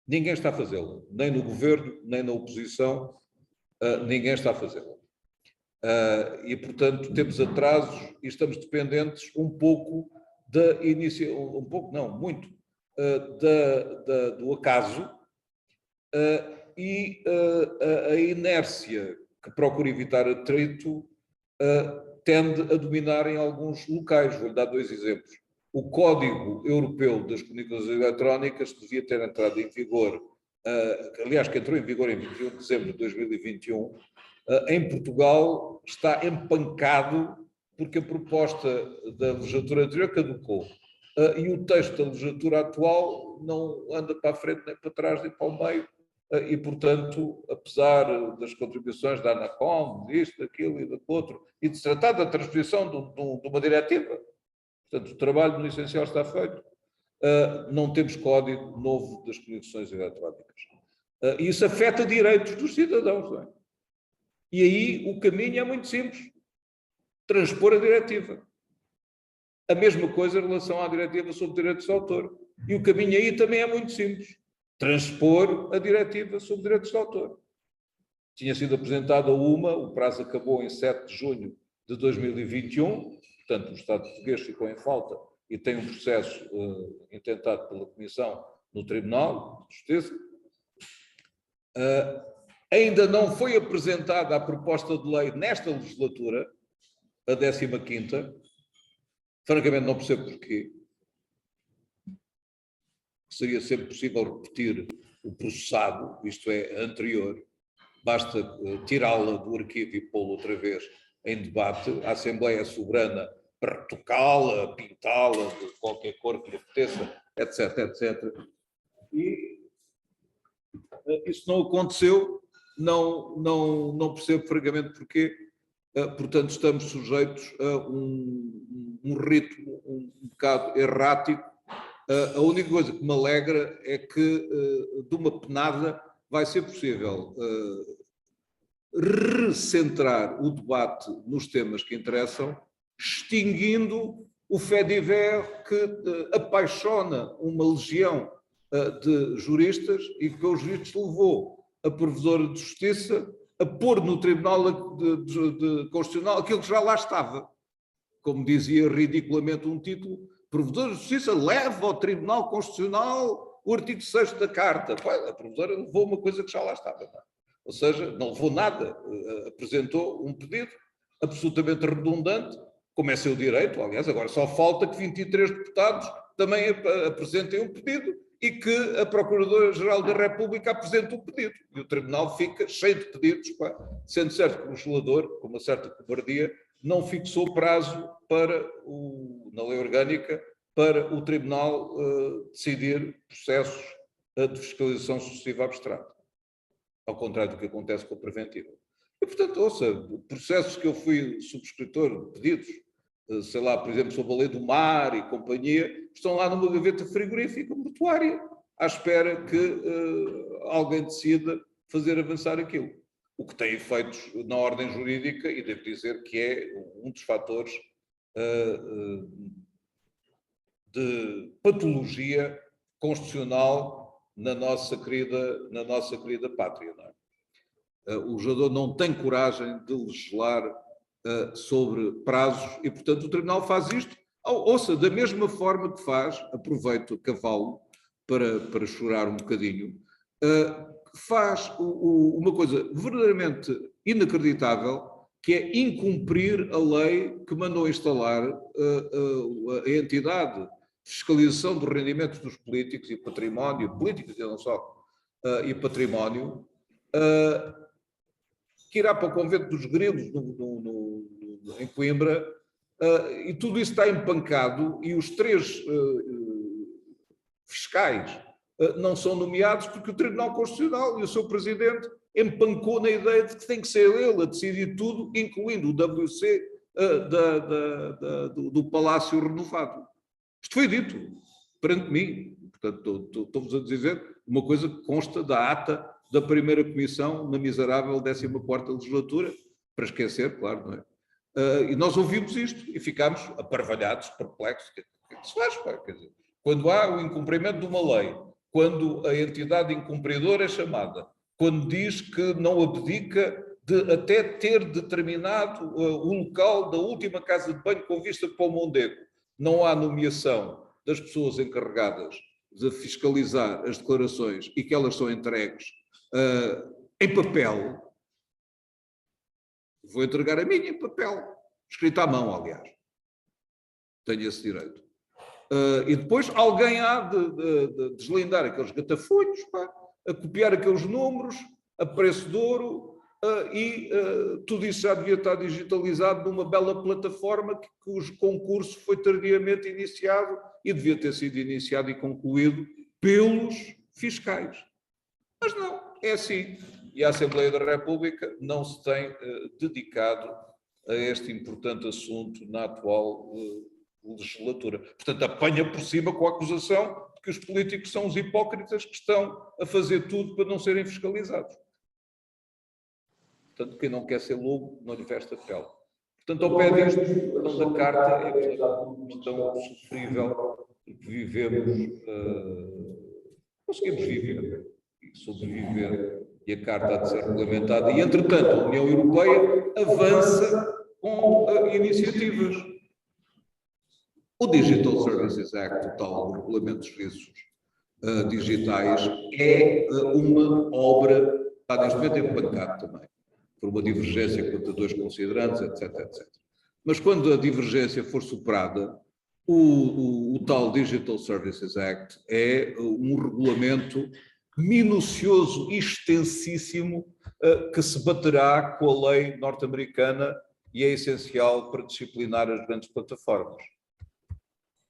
B: Ninguém está a fazê-la, nem no governo, nem na oposição, ninguém está a fazê-la. E, portanto, temos atrasos e estamos dependentes um pouco muito, do acaso e a inércia que procura evitar atrito tende a dominar em alguns locais. Vou-lhe dar dois exemplos. O Código Europeu das Comunicações Eletrónicas devia ter entrado em vigor, aliás, que entrou em vigor em 21 de dezembro de 2021, em Portugal está empancado porque a proposta da legislatura anterior caducou. E o texto da legislatura atual não anda para a frente, nem para trás, nem para o meio. E, portanto, apesar das contribuições da ANACOM, disto, daquilo e daquilo outro, e de se tratar da transposição de uma diretiva, portanto, o trabalho no essencial está feito, não temos código novo das comunicações eletrónicas. E isso afeta direitos dos cidadãos, não é? E aí o caminho é muito simples. Transpor a diretiva. A mesma coisa em relação à diretiva sobre direitos de autor. E o caminho aí também é muito simples. Transpor a diretiva sobre direitos de autor. Tinha sido apresentada uma, o prazo acabou em 7 de junho de 2021, portanto, o Estado português ficou em falta e tem um processo intentado pela Comissão no Tribunal de Justiça. Ainda não foi apresentada a proposta de lei nesta legislatura, a 15ª. Francamente, não percebo porquê. Seria sempre possível repetir o processado, isto é, anterior. Basta tirá-la do arquivo e pô-la outra vez em debate. A Assembleia é soberana para retocá-la, pintá-la de qualquer cor que lhe apeteça, etc, etc. E isso não aconteceu, não percebo francamente porquê. Portanto, estamos sujeitos a um ritmo um bocado errático. A única coisa que me alegra é que, de uma penada, vai ser possível recentrar o debate nos temas que interessam, extinguindo o fait divers que apaixona uma legião de juristas e que, pelos vistos, levou a Provedora de Justiça a pôr no Tribunal Constitucional aquilo que já lá estava. Como dizia ridiculamente um título, Provedora de Justiça leva ao Tribunal Constitucional o artigo 6º da Carta. Pois, a Provedora levou uma coisa que já lá estava. Não? Ou seja, não levou nada, apresentou um pedido absolutamente redundante, como é seu direito, aliás, agora só falta que 23 deputados também apresentem um pedido e que a Procuradora-Geral da República apresente um pedido. E o Tribunal fica cheio de pedidos, sendo certo que o legislador, com uma certa cobardia, não fixou prazo para na lei orgânica para o Tribunal decidir processos de fiscalização sucessiva abstrata. Ao contrário do que acontece com a preventiva. E, portanto, ouça, processos que eu fui subscritor, pedidos, sei lá, por exemplo, sobre a lei do mar e companhia, estão lá numa gaveta frigorífica mortuária, à espera que alguém decida fazer avançar aquilo. O que tem efeitos na ordem jurídica, e devo dizer que é um dos fatores de patologia constitucional na nossa querida pátria. Não é? O legislador não tem coragem de legislar sobre prazos e, portanto, o Tribunal faz isto. Ouça, da mesma forma que faz, aproveito o cavalo para chorar um bocadinho, faz uma coisa verdadeiramente inacreditável, que é incumprir a lei que mandou instalar a entidade de fiscalização dos rendimentos dos políticos e património, políticos e não só, e património, que irá para o Convento dos Grilos, em Coimbra, e tudo isso está empancado, e os 3 fiscais não são nomeados porque o Tribunal Constitucional e o seu presidente empancou na ideia de que tem que ser ele a decidir tudo, incluindo o WC do Palácio Renovado. Isto foi dito perante mim. Portanto, estou-vos a dizer uma coisa que consta da ata da primeira comissão na miserável 14ª legislatura, para esquecer, claro, não é? E nós ouvimos isto e ficámos aparvalhados, perplexos. O que é que se faz? Quer dizer, quando há o incumprimento de uma lei, quando a entidade incumpridora é chamada, quando diz que não abdica de até ter determinado o local da última casa de banho com vista para o Mondego, não há nomeação das pessoas encarregadas de fiscalizar as declarações e que elas são entregues em papel. Vou entregar a minha em papel, escrita à mão, aliás. Tenho esse direito. E depois alguém há de deslindar aqueles gatafolhos, a copiar aqueles números a preço de ouro, e tudo isso já devia estar digitalizado numa bela plataforma cujo concurso foi tardiamente iniciado e devia ter sido iniciado e concluído pelos fiscais. Mas não, é assim. E a Assembleia da República não se tem dedicado a este importante assunto na atual legislatura. Portanto, apanha por cima com a acusação de que os políticos são os hipócritas que estão a fazer tudo para não serem fiscalizados. Portanto, quem não quer ser lobo não lhe veste a pele. Portanto, ao pé disto, a questão da carta é uma questão sofrível e que vivemos, conseguimos viver e sobreviver, e a carta há de ser regulamentada. E, entretanto, a União Europeia avança com iniciativas. O Digital Services Act, o tal Regulamento de Serviços Digitais, é uma obra, está neste momento empancado também, por uma divergência quanto a dois considerantes, etc, etc. Mas quando a divergência for superada, o tal Digital Services Act é um regulamento minucioso e extensíssimo que se baterá com a lei norte-americana e é essencial para disciplinar as grandes plataformas.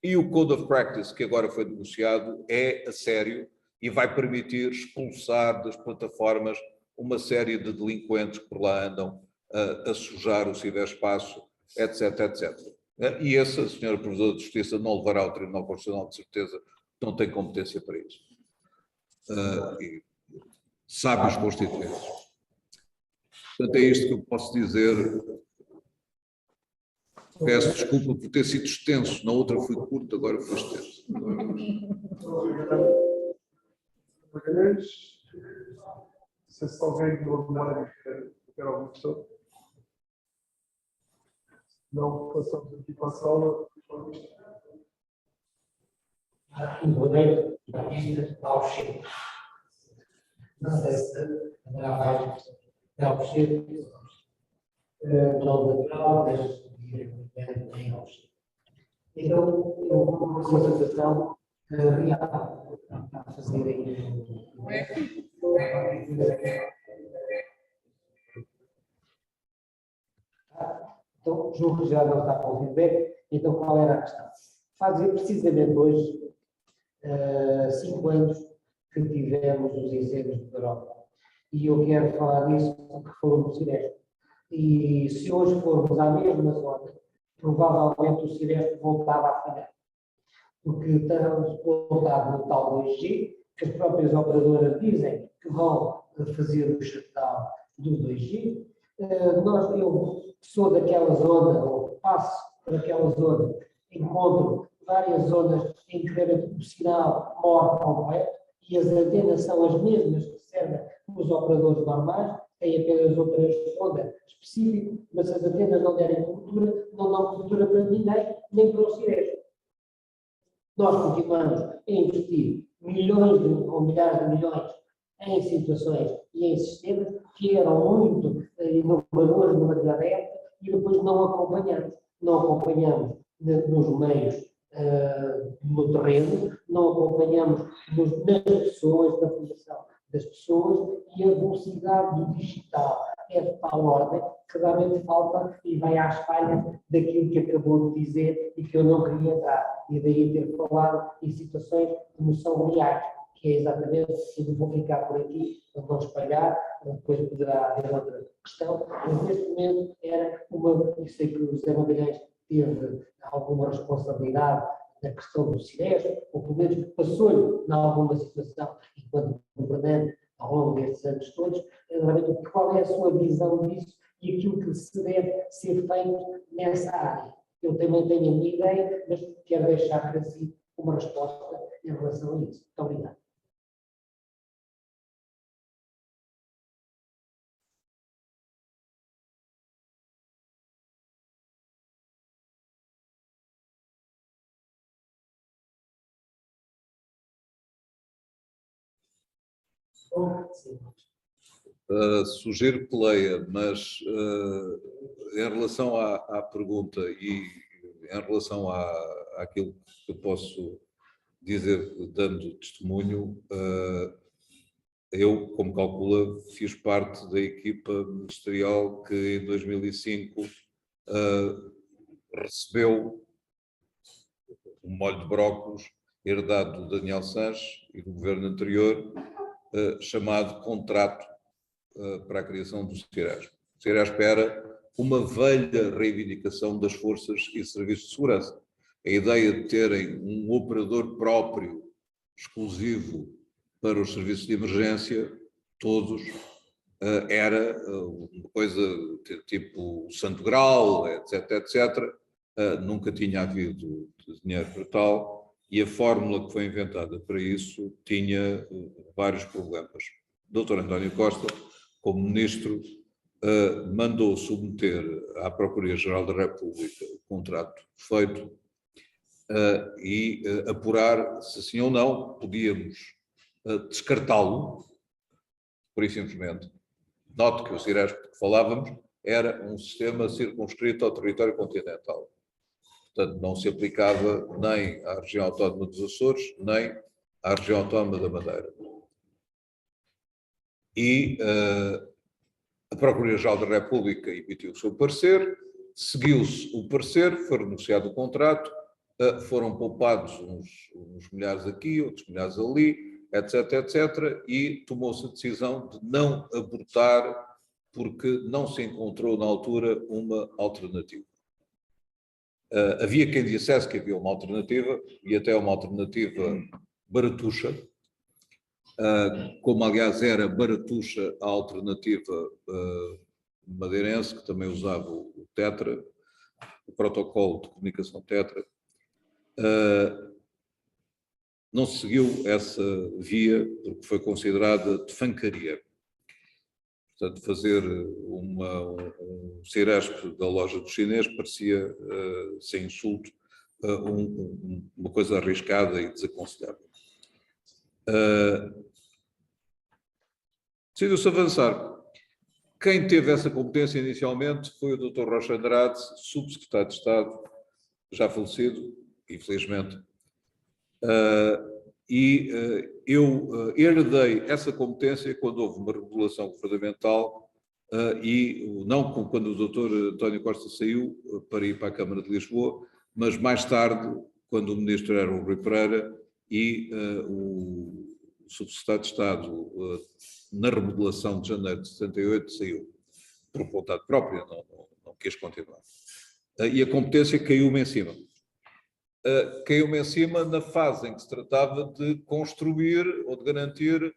B: E o Code of Practice, que agora foi negociado, é a sério e vai permitir expulsar das plataformas uma série de delinquentes que por lá andam a sujar o ciberespaço, etc, etc. E essa, senhora Provedora de Justiça, não levará ao Tribunal Constitucional, de certeza, não tem competência para isso. Sábios constituintes. Portanto, é isto que eu posso dizer. Peço desculpa por ter sido extenso. Na outra fui curto, agora fui extenso.
A: Magalhães, se alguém do memória quer alguma questão. Não, passamos aqui para a sala.
D: Inclusive, ao Chico. Não sei se haverá mais ao Chico, não natural, mas em ao Chico. Então, eu vou com uma situação real a fazer aí. Então, julgo que já não está com o feedback. Então, qual era a questão? Fazia precisamente hoje 5 anos que tivemos os incêndios de Europa. E eu quero falar disso porque falou do Ciresp. E se hoje formos à mesma zona, provavelmente o Ciresp voltava a falhar. Porque estamos voltados no tal 2G, que as próprias operadoras dizem que vão fazer o shutdown do 2G. Eu sou daquela zona, ou passo por aquela zona, encontro várias zonas em que o sinal morre completo e as antenas são as mesmas que servem os operadores normais, têm apenas um transponder específico, mas se as antenas não derem cobertura, não dão cobertura para ninguém, nem para o Ciresp. Nós continuamos a investir milhões ou milhares de milhões em situações e em sistemas que eram muito inovadores numa época e depois não acompanhamos. Não acompanhamos nos meios no terreno, não acompanhamos nas pessoas, na formação das pessoas e a velocidade do digital é de tal ordem que realmente falta e vai às falhas daquilo que acabou de dizer e que eu não queria entrar. E daí ter falado em situações que não são reais, que é exatamente, eu vou ficar por aqui, não vou espalhar, depois poderá haver outra questão, mas neste momento era eu sei que o José Magalhães teve alguma responsabilidade na questão do Ciresp, ou pelo menos passou-lhe em alguma situação, enquanto governante, ao longo destes anos todos, realmente qual é a sua visão disso e aquilo que se deve ser feito nessa área. Eu também tenho a minha ideia, mas quero deixar para si uma resposta em relação a isso. Muito obrigado.
B: Sugiro que leia, mas em relação à pergunta e em relação àquilo que eu posso dizer dando testemunho, eu, como calcula, fiz parte da equipa ministerial que em 2005 recebeu um molho de brócolos herdado do Daniel Sanches e do governo anterior, chamado contrato para a criação do Ciresp. O Ciresp era uma velha reivindicação das forças e serviços de segurança. A ideia de terem um operador próprio, exclusivo para os serviços de emergência, todos, era uma coisa tipo Santo Graal, etc, etc. Nunca tinha havido dinheiro para tal e a fórmula que foi inventada para isso tinha vários problemas. Dr. António Costa, como ministro, mandou submeter à Procuradoria-Geral da República o contrato feito e apurar se sim ou não podíamos descartá-lo, por isso simplesmente. Note que o CIRESP que falávamos era um sistema circunscrito ao território continental. Portanto, não se aplicava nem à região autónoma dos Açores, nem à região autónoma da Madeira. E a Procuradoria-Geral da República emitiu o seu parecer, seguiu-se o parecer, foi renunciado o contrato, foram poupados uns milhares aqui, outros milhares ali, etc, etc, e tomou-se a decisão de não abortar porque não se encontrou na altura uma alternativa. Havia quem dissesse que havia uma alternativa, e até uma alternativa baratuxa, como aliás era baratuxa a alternativa madeirense, que também usava o Tetra, o protocolo de comunicação Tetra. Não se seguiu essa via porque foi considerada de fancaria. Portanto, fazer um CIRESP da loja do chinês parecia, sem insulto, uma coisa arriscada e desaconselhável. Decidiu-se avançar. Quem teve essa competência inicialmente foi o Dr. Rocha Andrade, subsecretário de Estado, já falecido, infelizmente. Eu herdei essa competência quando houve uma regulação governamental e não quando o Dr. António Costa saiu para ir para a Câmara de Lisboa, mas mais tarde, quando o ministro era o Rui Pereira e o subsecretário de Estado, na remodelação de janeiro de 78, saiu por vontade própria, não quis continuar. E a competência caiu-me em cima. Caiu-me em cima na fase em que se tratava de construir ou de garantir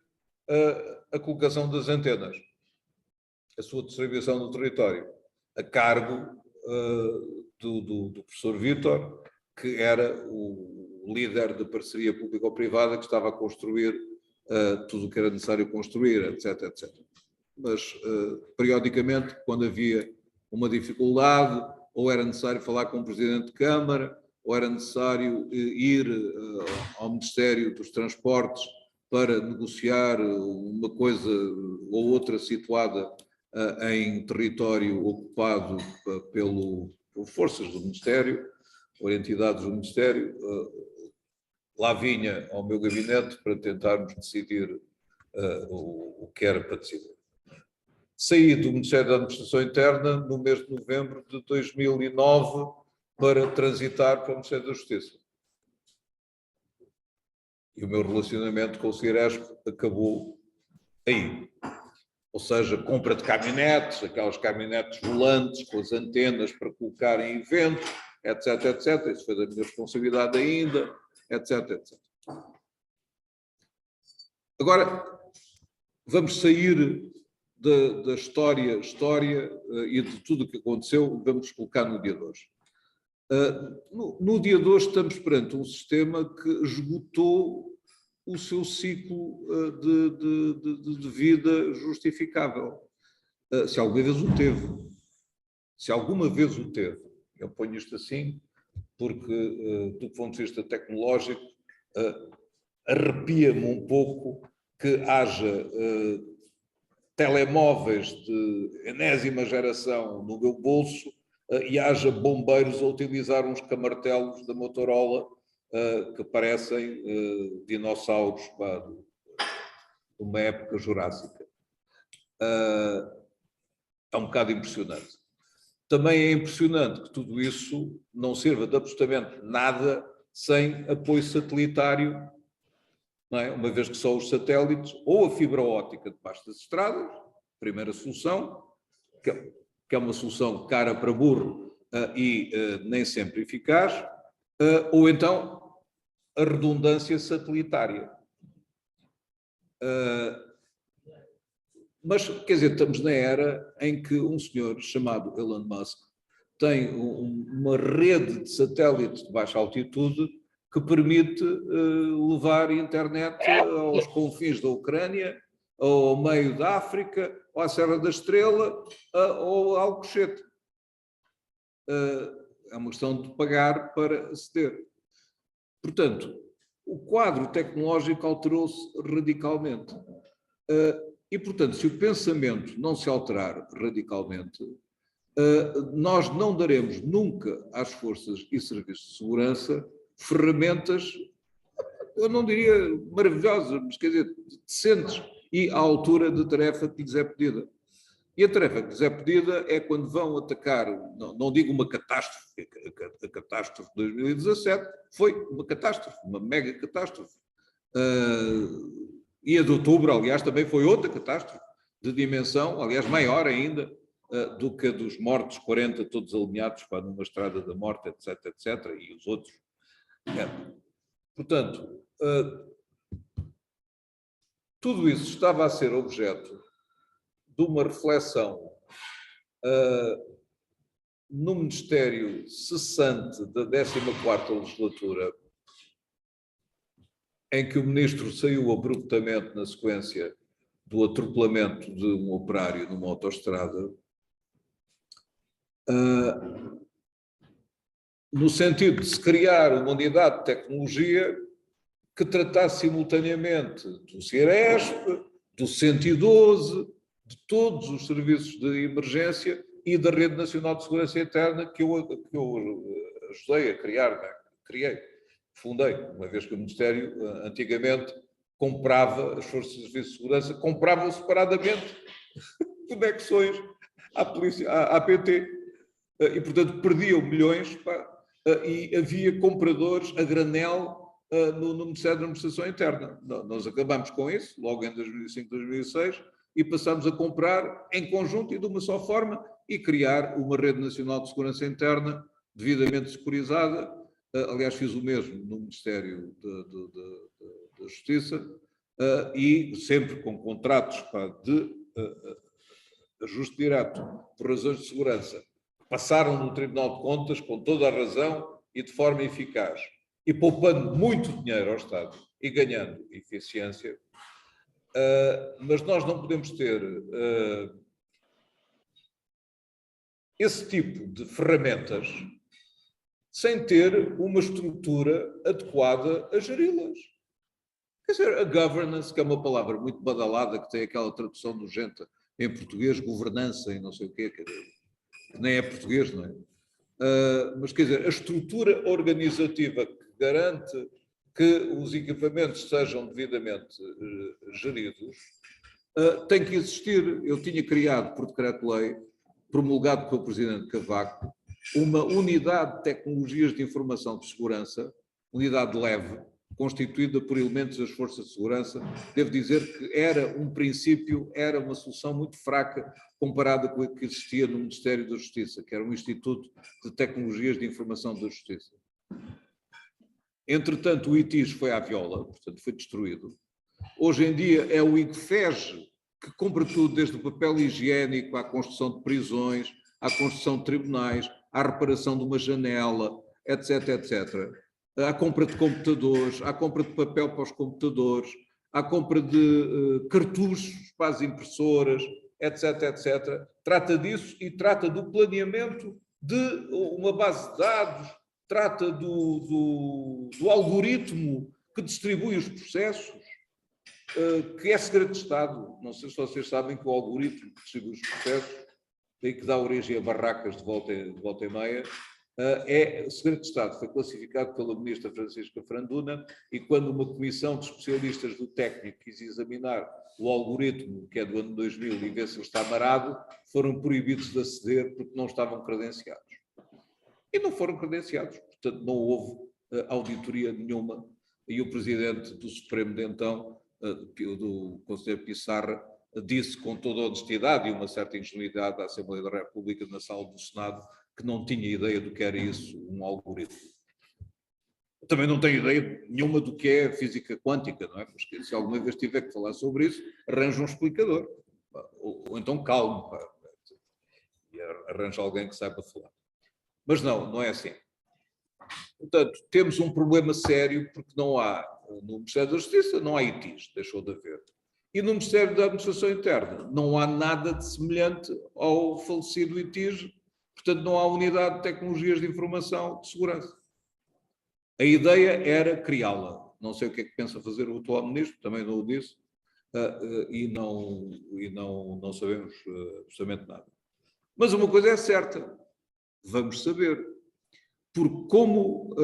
B: a colocação das antenas, a sua distribuição no território, a cargo do professor Vítor, que era o líder da parceria público-privada que estava a construir tudo o que era necessário construir, etc, etc. Mas, periodicamente, quando havia uma dificuldade, ou era necessário falar com o Presidente de Câmara, ou era necessário ir ao Ministério dos Transportes para negociar uma coisa ou outra situada em território ocupado por forças do Ministério, ou entidades do Ministério, lá vinha ao meu gabinete para tentarmos decidir o que era para decidir. Saí do Ministério da Administração Interna no mês de novembro de 2009 para transitar para o Ministério da Justiça. E o meu relacionamento com o CIRESP acabou aí. Ou seja, compra de caminhonetes, aquelas caminhonetes volantes com as antenas para colocar em eventos, etc, etc. Isso foi da minha responsabilidade ainda, etc, etc. Agora, vamos sair da história e de tudo o que aconteceu, vamos colocar no dia de hoje. No dia de hoje estamos perante um sistema que esgotou o seu ciclo de vida justificável. Se alguma vez o teve. Se alguma vez o teve. Eu ponho isto assim porque, do ponto de vista tecnológico, arrepia-me um pouco que haja telemóveis de enésima geração no meu bolso e haja bombeiros a utilizar uns camartelos da Motorola que parecem dinossauros de uma época jurássica. É um bocado impressionante. Também é impressionante que tudo isso não sirva de absolutamente nada sem apoio satelitário, não é? Uma vez que só os satélites ou a fibra óptica debaixo das estradas, primeira solução, que é uma solução cara para burro e nem sempre eficaz, ou então a redundância satelitária. Mas, quer dizer, estamos na era em que um senhor chamado Elon Musk tem uma rede de satélites de baixa altitude que permite levar internet aos confins da Ucrânia ou ao meio da África, ou à Serra da Estrela, ou ao Alcochete. É uma questão de pagar para aceder. Portanto, o quadro tecnológico alterou-se radicalmente. E, portanto, se o pensamento não se alterar radicalmente, nós não daremos nunca às forças e serviços de segurança ferramentas, eu não diria maravilhosas, mas quer dizer, decentes e à altura da tarefa que lhes é pedida. E a tarefa que lhes é pedida é quando vão atacar, não digo uma catástrofe, a catástrofe de 2017 foi uma catástrofe, uma mega catástrofe. E a de outubro, aliás, também foi outra catástrofe de dimensão, aliás, maior ainda do que a dos mortos, 40 todos alinhados para numa estrada da morte, etc, etc, e os outros. Portanto, tudo isso estava a ser objeto de uma reflexão no Ministério cessante da 14ª legislatura, em que o ministro saiu abruptamente na sequência do atropelamento de um operário numa autoestrada, no sentido de se criar uma unidade de tecnologia que tratasse simultaneamente do CIRESP, do 112, de todos os serviços de emergência e da Rede Nacional de Segurança Interna que eu ajudei a criar, fundei, uma vez que o Ministério antigamente comprava, as forças de serviço de segurança compravam separadamente conexões à polícia, à APT, e portanto perdiam milhões, e havia compradores a granel no Ministério da Administração Interna. Nós acabamos com isso, logo em 2005, 2006, e passamos a comprar em conjunto e de uma só forma e criar uma Rede Nacional de Segurança Interna devidamente securizada. Aliás, fiz o mesmo no Ministério da Justiça, e sempre com contratos de ajuste direto por razões de segurança. Passaram no Tribunal de Contas com toda a razão e de forma eficaz, e poupando muito dinheiro ao Estado e ganhando eficiência. Mas nós não podemos ter esse tipo de ferramentas sem ter uma estrutura adequada a geri-las. Quer dizer, a governance, que é uma palavra muito badalada, que tem aquela tradução nojenta em português, governança e não sei o quê, que nem é português, não é? Mas, quer dizer, a estrutura organizativa que garante que os equipamentos sejam devidamente geridos tem que existir. Eu tinha criado, por decreto-lei, promulgado pelo Presidente Cavaco, uma unidade de tecnologias de informação de segurança, unidade leve, constituída por elementos das forças de segurança. Devo dizer que era um princípio, era uma solução muito fraca comparada com a que existia no Ministério da Justiça, que era um Instituto de Tecnologias de Informação da Justiça. Entretanto, o ITIS foi à viola, portanto foi destruído. Hoje em dia é o IGFEG que compra tudo, desde o papel higiênico à construção de prisões, à construção de tribunais, à reparação de uma janela, etc, etc. À compra de computadores, à compra de papel para os computadores, à compra de cartuchos para as impressoras, etc, etc. Trata disso e trata do planeamento de uma base de dados, trata do algoritmo que distribui os processos, que é segredo de Estado. Não sei se vocês sabem que o algoritmo que distribui os processos e que dá origem a barracas de volta e meia, é segredo de Estado. Foi classificado pela ministra Francisca Franduna, e quando uma comissão de especialistas do técnico quis examinar o algoritmo, que é do ano 2000, e ver se ele está amarado, foram proibidos de aceder porque não estavam credenciados. E não foram credenciados, portanto não houve auditoria nenhuma, e o presidente do Supremo de então, do Conselheiro Pissarra, disse com toda a honestidade e uma certa ingenuidade à Assembleia da República, na sala do Senado, que não tinha ideia do que era isso, um algoritmo. Eu também não tenho ideia nenhuma do que é física quântica, não é? Porque se alguma vez tiver que falar sobre isso, arranja um explicador. Ou então calmo, e arranja alguém que saiba falar. Mas não é assim. Portanto, temos um problema sério porque não há, no Ministério da Justiça, não há ITIs, deixou de haver. E no Ministério da Administração Interna não há nada de semelhante ao falecido ITIG, portanto não há unidade de tecnologias de informação de segurança. A ideia era criá-la. Não sei o que é que pensa fazer o atual Ministro, também não o disse, e não sabemos absolutamente nada. Mas uma coisa é certa, vamos saber, porque como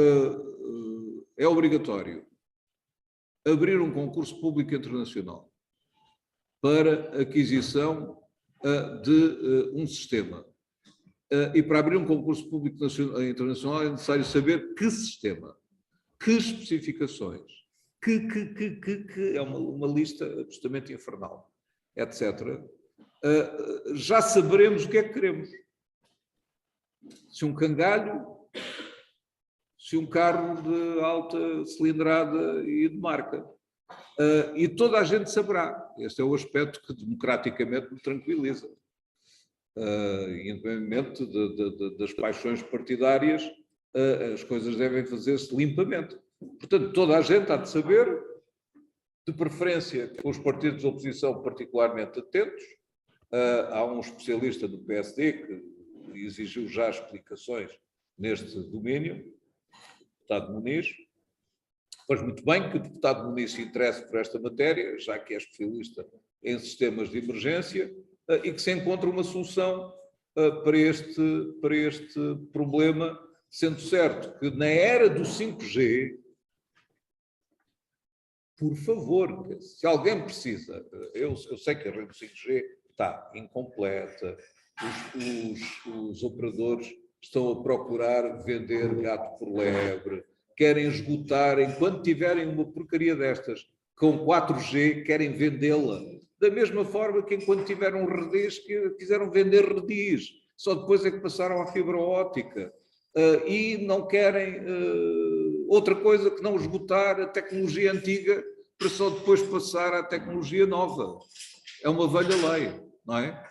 B: é obrigatório abrir um concurso público internacional para aquisição de um sistema, e para abrir um concurso público internacional é necessário saber que sistema, que especificações, que é uma lista absolutamente infernal, etc. Já saberemos o que é que queremos. Se um cangalho, se um carro de alta cilindrada e de marca. E toda a gente saberá. Este é o aspecto que democraticamente me tranquiliza. Independentemente das paixões partidárias, as coisas devem fazer-se limpamente. Portanto, toda a gente há de saber, de preferência com os partidos de oposição particularmente atentos. Há um especialista do PSD que exigiu já explicações neste domínio, o deputado Muniz. Pois muito bem que o deputado Muniz se interesse por esta matéria, já que é especialista em sistemas de emergência, e que se encontre uma solução para este problema, sendo certo que na era do 5G, por favor, se alguém precisa, eu sei que a rede do 5G está incompleta, os operadores estão a procurar vender gato por lebre, querem esgotar, enquanto tiverem uma porcaria destas, com 4G, querem vendê-la. Da mesma forma que enquanto tiveram redis, quiseram vender redis, só depois é que passaram à fibra óptica. E não querem outra coisa que não esgotar a tecnologia antiga para só depois passar à tecnologia nova. É uma velha lei, não é?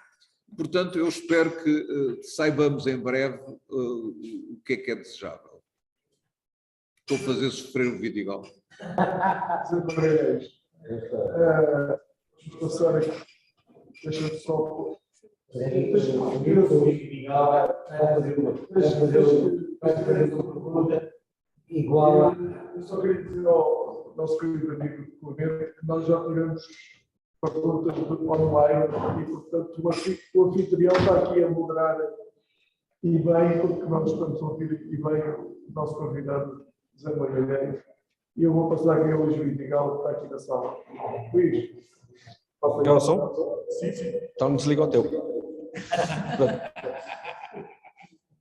B: Portanto, eu espero que saibamos em breve o que é desejável. Estou a fazer sofrer o Vidigal.
A: Deixa-me só.
D: Igual.
A: Eu só queria dizer ao nosso querido amigo Clemente que nós já tivemos perguntas online e, portanto, o anfitrião está aqui a moderar e bem, porque nós estamos a ouvir aqui bem o nosso convidado José Magalhães. E eu vou passar aqui ao Luís Vidigal, que está aqui na sala. Luís, posso ligar
E: o som?
A: Sim, sim.
E: Então desliga o teu.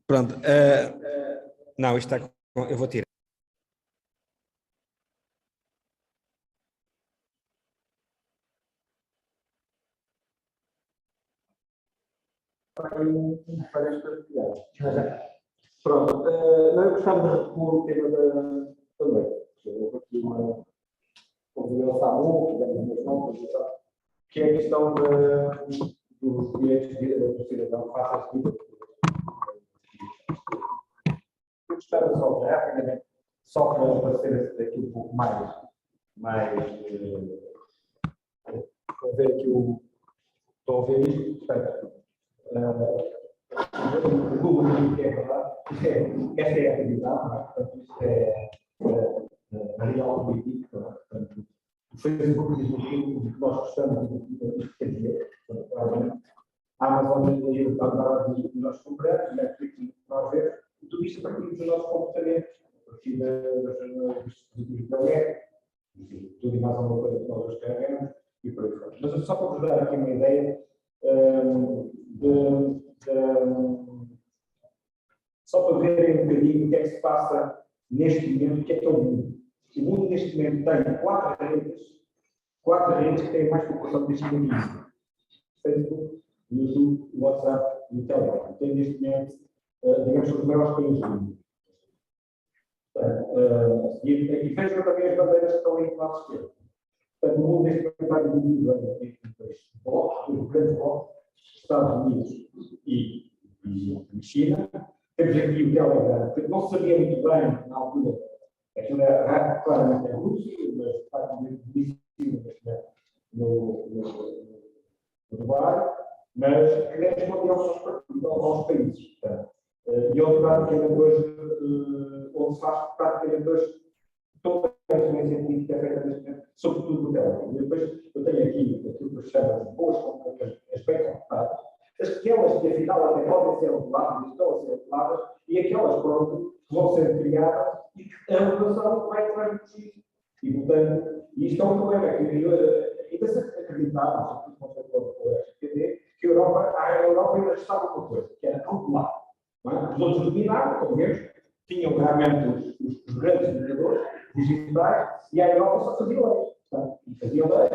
E: Pronto. Não, isto está com... Eu vou tirar.
F: Pronto, não, eu gostava de repor o tema da noite. Houve aqui uma conversa à mão, que é a questão dos direitos do cidadão face à seguida. Eu gostava só, rapidamente, só para ser aqui um pouco mais para ver aqui estou a ouvir isto, portanto, o Google que é verdade, esta é a realidade, portanto, isto é a real política, portanto, o Facebook diz aquilo que nós gostamos de quer dizer, a Amazon e o Alvarado diz o que nós compramos, Netflix diz o que nós vemos, e tudo isto a partir dos nossos comportamentos, a partir das dispositivos da web, tudo e mais alguma coisa que nós escrevemos, e por aí fora. Mas só para vos dar aqui uma ideia, só para verem um bocadinho o que é que se passa neste momento, o que é o mundo. O mundo neste momento tem quatro redes que têm mais população neste mundo. Facebook, YouTube, WhatsApp e o Telegram. Tem neste momento, digamos, os maiores países do mundo. E vejam também as bandeiras que estão aí do lado esquerdo. Portanto, o mundo neste momento está dividido em dois blocos, dois grandes blocos, Estados Unidos e China. Temos aqui o Telegram, que não se sabia muito bem na altura, aquilo era claramente a Rússia, mas está com muito difícil, no Dubai, mas queremos manter aos países. Portanto, e onde praticamente hoje, onde se faz praticamente hoje toda a influência política é feita neste momento, sobretudo no Telegram. E depois eu tenho aqui aquilo que se chama de boas compras, as bem compradas, aquelas que afinal até podem ser utilizadas, estão a ser utilizadas, e aquelas pronto, que vão ser criadas e que a regulação vai transmitir. E, portanto, isto é um problema, é que ainda se acreditava, sobretudo com o FPD, que a Europa ainda estava uma coisa, que era regular. Os outros dominaram, pelo menos, tinham realmente os grandes dominadores digitais, e a Europa só fazia leis. E fazia leis,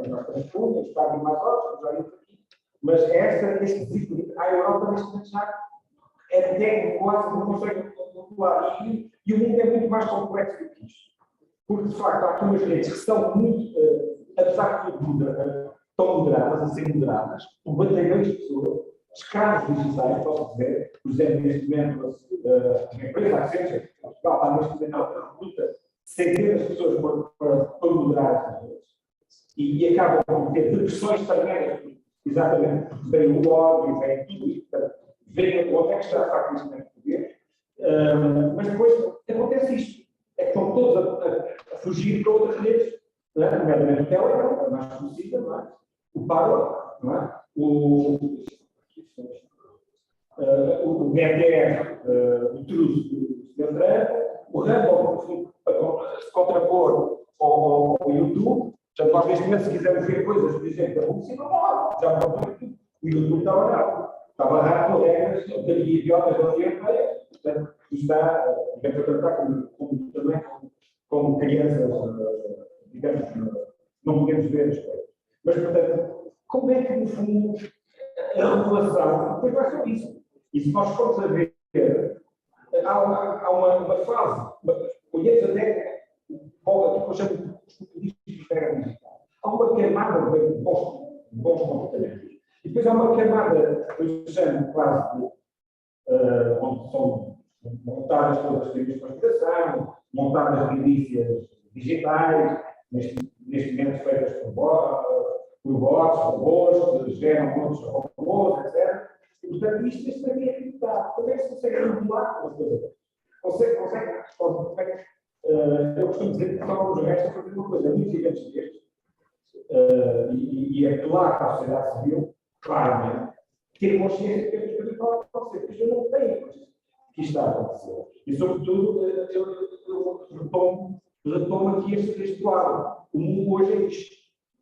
F: nós temos fundos, pagam mais altos, já vimos aqui. Mas este desequilíbrio, a Europa neste momento já é técnico, quase não consegue controlar. E o mundo é muito mais complexo do que isto. Porque, de facto, há aqui umas redes que são muito, apesar de tudo, tão moderadas, a ser moderadas, por batalhões de pessoas, escravos digitais, posso dizer. Por exemplo, neste momento, a empresa Accenture, Portugal está neste momento a luta centenas de pessoas para moderar essas redes. E acabam por ter depressões tremendas, exatamente, porque vem o ódio, vem tudo isto, vem onde é que está, de facto, neste momento de poder. Mas depois acontece isto. É que estão todos a fugir para outras redes, nomeadamente o Telegram, a mais conhecida, não é? O Parler, não é? O BTR, o Truce do Sr. Trump, o Rumble, para se contrapor ao YouTube. Portanto, nós neste momento, se quisermos ver coisas, por exemplo, da Rússia, não pode, já não pode. O YouTube está barrado. Está barrado por regras de idiotas da União Europeia. Portanto, está, digamos, a tratar como crianças, digamos, não podemos ver as coisas. Mas, portanto, como é que, no fundo, a regulação, depois vai ser isso. E se nós formos a ver, há uma fase, olhamos até, aquilo que eu chamo de esfera digital. Há uma camada de bons comportamentos. E depois há uma camada, eu chamo quase de, onde são montadas todas as teorias de conspiração, montadas milícias digitais, neste momento feitas por bots, robôs, que geram outros robôs, etc. E, portanto, isto neste momento é acreditado. Como é que se consegue regular uma coisa? Eu costumo dizer que só nos resta fazer uma coisa muito gigantes destes, e apelar para a sociedade civil, claramente, ter consciência que as coisas podem acontecer, porque eu não tenho consciência que isto está a acontecer. E, sobretudo, eu retomo aqui este quadro. O mundo hoje é isto.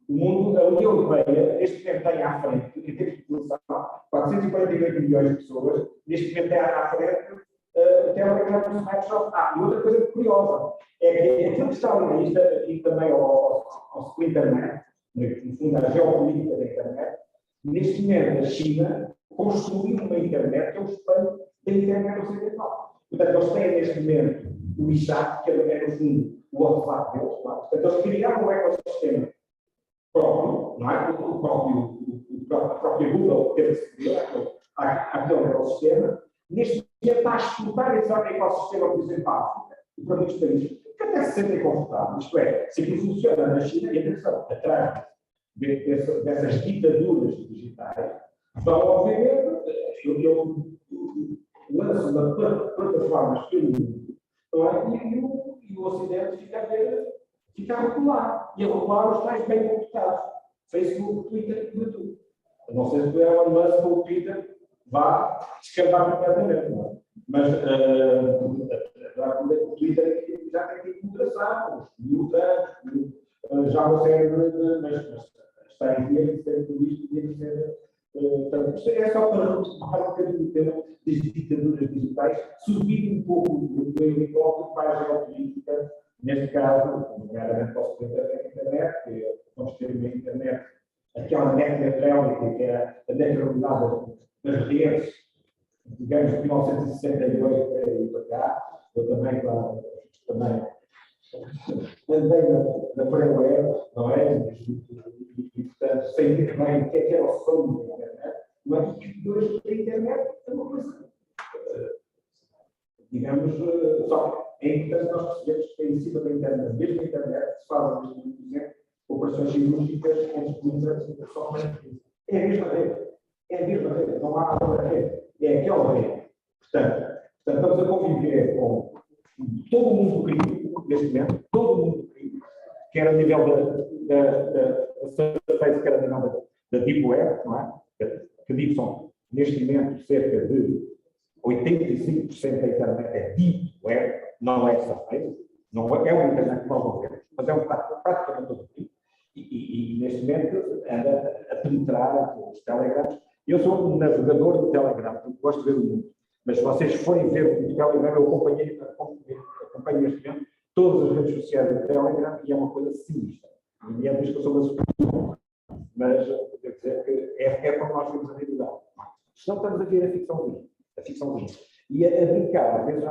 F: O mundo, a União Europeia, neste momento tem à frente, em termos de população, 448 milhões de pessoas, neste momento tem à frente o Telegram do Microsoft. E outra coisa curiosa é que aquilo que está ali, aqui também ao Internet, no fundo, a geopolítica da internet, neste momento a China construiu uma internet que é o espelho da internet ocidental. Portanto, eles têm neste momento o WeChat, que é no fundo o WhatsApp deles. Portanto, eles criaram um ecossistema próprio, não é? A própria Google teve que se criar aquele ecossistema. Neste momento está a explotar esse ecossistema, por exemplo, para a África e para muitos países que até se sentem confortáveis. Isto é, se aquilo funciona na China, e atenção, atrás dessas ditaduras digitais, então, obviamente, eu lanço uma plataforma e o Ocidente fica a regular. E a regular os mais bem comportados. Facebook, Twitter e YouTube. Não sei se o Elon Musk ou o Twitter vá descambar completamente, não é? Mas o Twitter já tem tipo moderação, os miúdos, já consegue, mas está em dia de ser tudo isto, de ser. Portanto, é só para retomar um bocadinho o tema das ditaduras digitais, subir um pouco do helicóptero para a geopolítica, neste caso, nomeadamente para o Ocidente da internet, que vamos ter uma internet, aquela net neutrality, que é a neutralidade das redes, digamos, de 1968 e para cá. Eu também andei na pré-web, não é? E, portanto, sei muito bem o que era o som da internet, mas que hoje a internet é uma coisa, digamos, só é importante nós percebermos que em cima da internet, mesmo a internet, se faz, por exemplo, o operações cirúrgicas entre muitas pessoas. É a mesma regra. É a mesma regra. Não há outra regra. É aquela regra. Portanto, estamos a conviver com todo o mundo do crime, neste momento, todo o mundo do crime, quer a nível da surface, quer a nível da deep web, não é? Que digo são, neste momento, cerca de 85% da internet é deep web, não é surface, não é uma internet que nós não vemos, mas é um praticamente todo o crime. E neste momento anda a penetrar os telegrams. Eu sou um navegador do Telegram, porque gosto de ver o mundo. Mas se vocês forem ver o Telegram, eu acompanho neste momento todas as redes sociais do Telegram e é uma coisa sinistra. E é disso que eu sou uma super. Mas devo dizer que é como nós vemos a realidade. Senão estamos a ver a ficçãozinha. E a brincar, às vezes,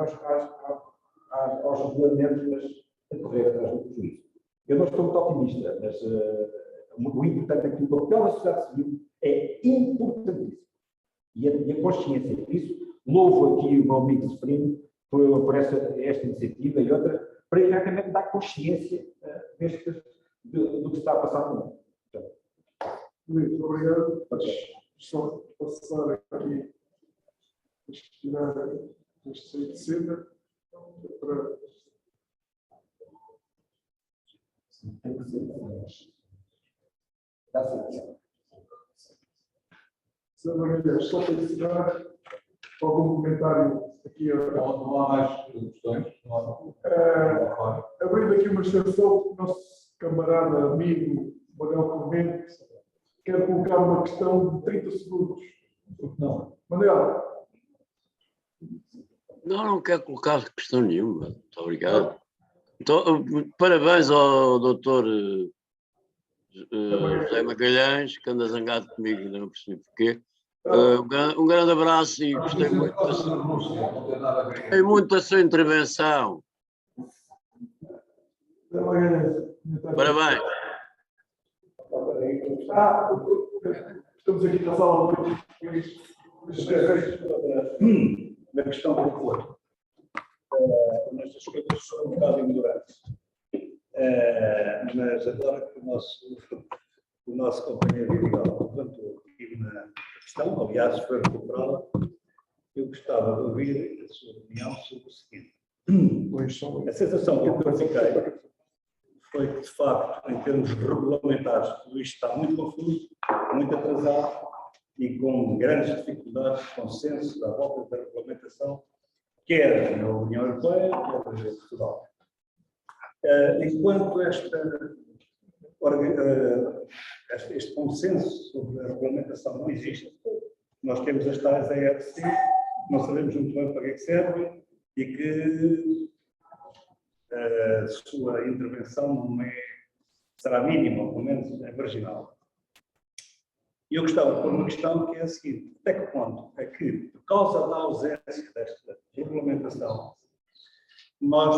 F: aos regulamentos, mas a correr atrás do prejuízo. Eu não estou muito otimista, mas o importante aqui, o papel da sociedade civil é importantíssimo. E a consciência disso, louvo aqui o meu amigo Seferino por esta iniciativa e outra, para exatamente dar consciência do que está a passar no mundo.
A: Muito obrigado. Só passar aqui, tirar este saído de cena para.
F: Tem que ser. Dá certo.
A: Sr. Magalhães, só para ensinar algum comentário aqui.
B: Não há mais questões?
A: Abrindo aqui uma extensão, o nosso camarada, amigo, Manuel Clemente, quer colocar uma questão de 30 segundos.
B: Não.
A: Manuel.
G: Não quero colocar questão nenhuma. Muito obrigado. Então, parabéns ao doutor José Magalhães, que anda zangado comigo, ainda não percebi porquê. Um grande abraço e gostei muito da sua intervenção. Parabéns.
A: Estamos aqui na sala
F: Na questão do acordo. Nestas coisas são um bocado ignorantes. Mas agora que o nosso companheiro Vidigal levantou aqui na questão, aliás, foi recuperada, eu gostava de ouvir a sua opinião sobre o seguinte. A sensação que eu fiquei foi que, de facto, em termos regulamentares, tudo isto está muito confuso, muito atrasado e com grandes dificuldades de consenso à volta da regulamentação, quer na União Europeia, quer em Portugal. Enquanto este consenso sobre a regulamentação não existe, nós temos as tais ERC, não sabemos muito bem para que servem e que a sua intervenção não será mínima, ou pelo menos é marginal. E eu gostava de pôr uma questão que é a seguinte: até que ponto é que, por causa da ausência desta regulamentação, nós,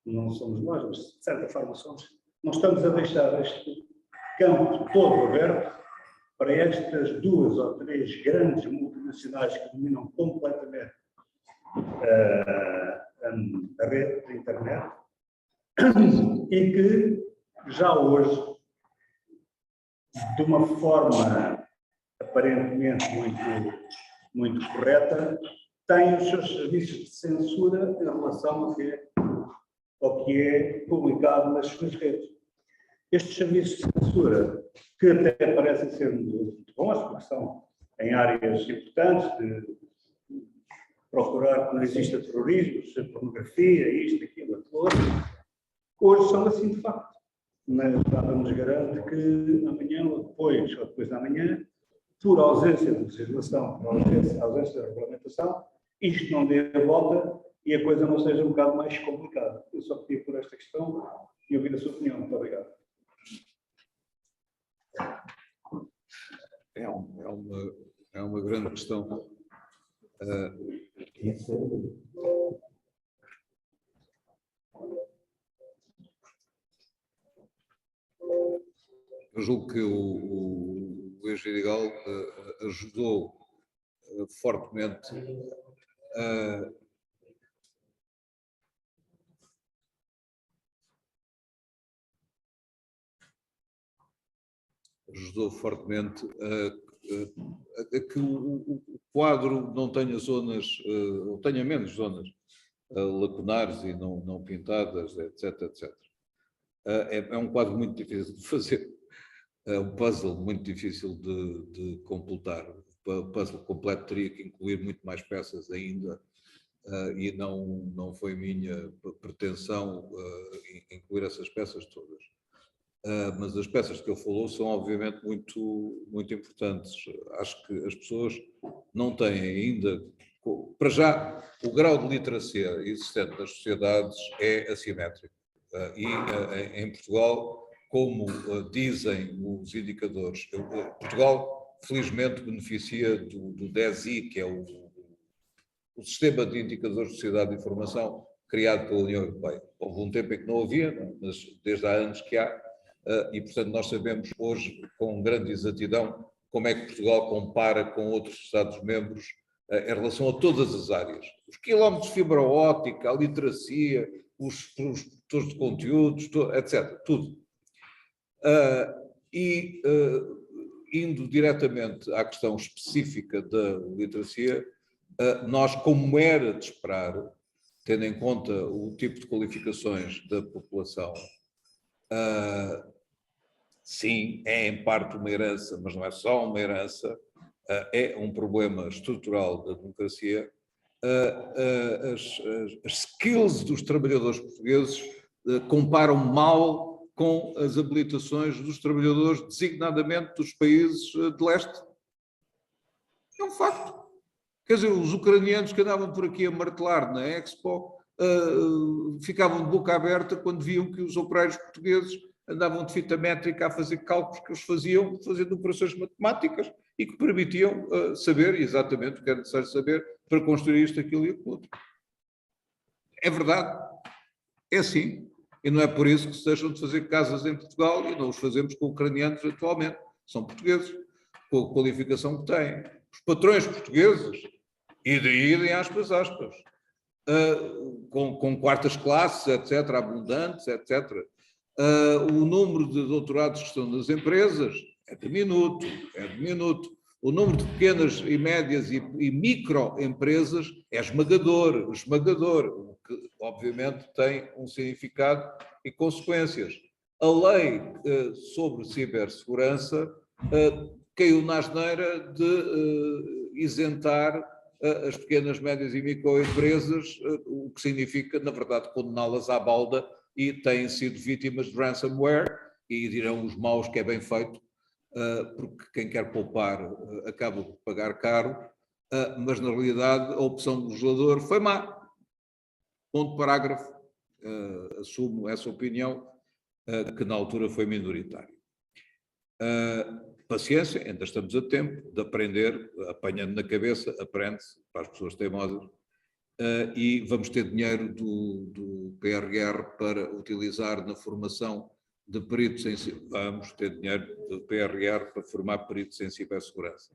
F: não somos nós, mas de certa forma somos, não estamos a deixar este campo todo aberto para estas 2 ou 3 grandes multinacionais que dominam completamente a rede de internet e que já hoje, de uma forma aparentemente muito correta, têm os seus serviços de censura em relação ao que é publicado nas suas redes. Estes serviços de censura, que até parecem ser muito bons, porque são em áreas importantes, de procurar que não exista terrorismo, pornografia, isto, aquilo, aquilo outro, hoje são assim de facto. Mas nada nos garante que amanhã ou depois da manhã, por ausência de legislação, por ausência de regulamentação, isto não dê a volta e a coisa não seja um bocado mais complicada. Eu só pedi por esta questão e ouvir a sua opinião. Muito obrigado.
B: É uma grande questão. Eu julgo que o Luís Vidigal ajudou fortemente ajudou fortemente a que o quadro não tenha zonas, ou tenha menos zonas lacunares e não pintadas, etc, etc. É um quadro muito difícil de fazer, é um puzzle muito difícil de completar. O puzzle completo teria que incluir muito mais peças ainda, e não foi minha pretensão incluir essas peças todas. Mas as peças que ele falou são obviamente muito, muito importantes. Acho que as pessoas não têm ainda, para já, o grau de literacia existente nas sociedades é assimétrico. E em Portugal, como dizem os indicadores, Portugal felizmente beneficia do DESI, que é o sistema de indicadores de sociedade de informação criado pela União Europeia. Houve um tempo em que não havia, mas desde há anos que há, e portanto nós sabemos hoje com grande exatidão como é que Portugal compara com outros Estados-membros em relação a todas as áreas. Os quilómetros de fibra óptica, a literacia, os produtores de conteúdos, etc. Tudo. Indo diretamente à questão específica da literacia, nós, como era de esperar, tendo em conta o tipo de qualificações da população, sim, é em parte uma herança, mas não é só uma herança, é um problema estrutural da democracia. As skills dos trabalhadores portugueses comparam mal com as habilitações dos trabalhadores, designadamente dos países de leste. É um facto. Quer dizer, os ucranianos que andavam por aqui a martelar na Expo ficavam de boca aberta quando viam que os operários portugueses andavam de fita métrica a fazer cálculos que eles faziam, fazendo operações matemáticas e que permitiam saber exatamente o que era necessário saber para construir isto, aquilo e aquilo outro. É verdade. É assim. E não é por isso que se deixam de fazer casas em Portugal e não os fazemos com ucranianos atualmente. São portugueses, com a qualificação que têm. Os patrões portugueses, e daí, em aspas, com quartas classes, etc., abundantes, etc. O número de doutorados que estão nas empresas é diminuto, é diminuto. O número de pequenas e médias e microempresas é esmagador, esmagador, o que obviamente tem um significado e consequências. A lei sobre cibersegurança caiu na asneira de isentar as pequenas, médias e microempresas, o que significa, na verdade, condená-las à balda, e têm sido vítimas de ransomware, e dirão os maus que é bem feito, porque quem quer poupar acaba por pagar caro, mas na realidade a opção do legislador foi má. Ponto parágrafo. Assumo essa opinião, que na altura foi minoritária. Paciência, ainda estamos a tempo de aprender, apanhando na cabeça, aprende-se para as pessoas teimosas, e vamos ter dinheiro do PRR para utilizar na formação de peritos em... Vamos ter dinheiro do PRR para formar peritos em cibersegurança.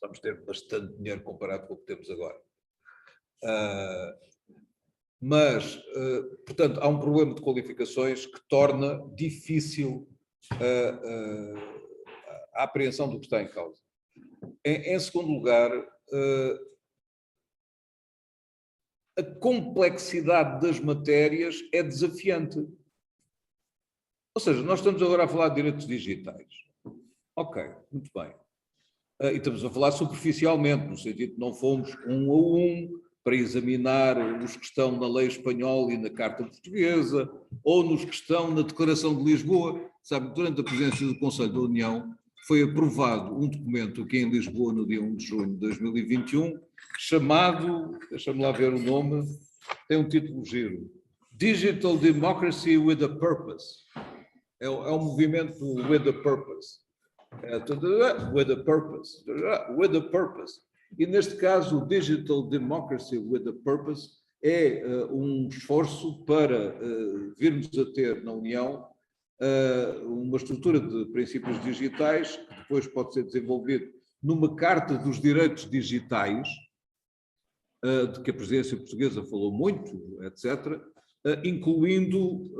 B: Vamos ter bastante dinheiro comparado com o que temos agora. Mas, portanto, há um problema de qualificações que torna difícil a apreensão do que está em causa. Em segundo lugar, a complexidade das matérias é desafiante. Ou seja, nós estamos agora a falar de direitos digitais. Ok, muito bem. E estamos a falar superficialmente, no sentido que não fomos um a um para examinar os que estão na lei espanhola e na Carta Portuguesa, ou nos que estão na Declaração de Lisboa. Sabe, durante a presidência do Conselho da União foi aprovado um documento aqui em Lisboa no dia 1 de junho de 2021, chamado, deixa-me lá ver o nome, tem um título giro, Digital Democracy with a Purpose. É um movimento with a purpose. With a purpose. With a purpose. E neste caso, o Digital Democracy with a Purpose é um esforço para virmos a ter na União uma estrutura de princípios digitais que depois pode ser desenvolvido numa Carta dos Direitos Digitais, de que a presidência portuguesa falou muito, etc., incluindo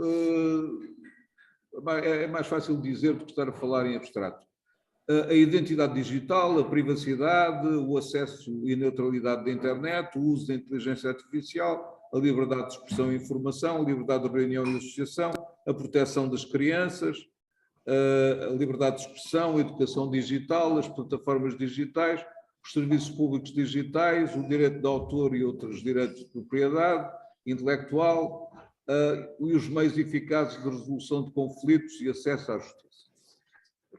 B: é mais fácil dizer do que estar a falar em abstrato. A identidade digital, a privacidade, o acesso e neutralidade da internet, o uso da inteligência artificial, a liberdade de expressão e informação, a liberdade de reunião e associação, a proteção das crianças, a liberdade de expressão, a educação digital, as plataformas digitais, os serviços públicos digitais, o direito de autor e outros direitos de propriedade intelectual, e os meios eficazes de resolução de conflitos e acesso à justiça.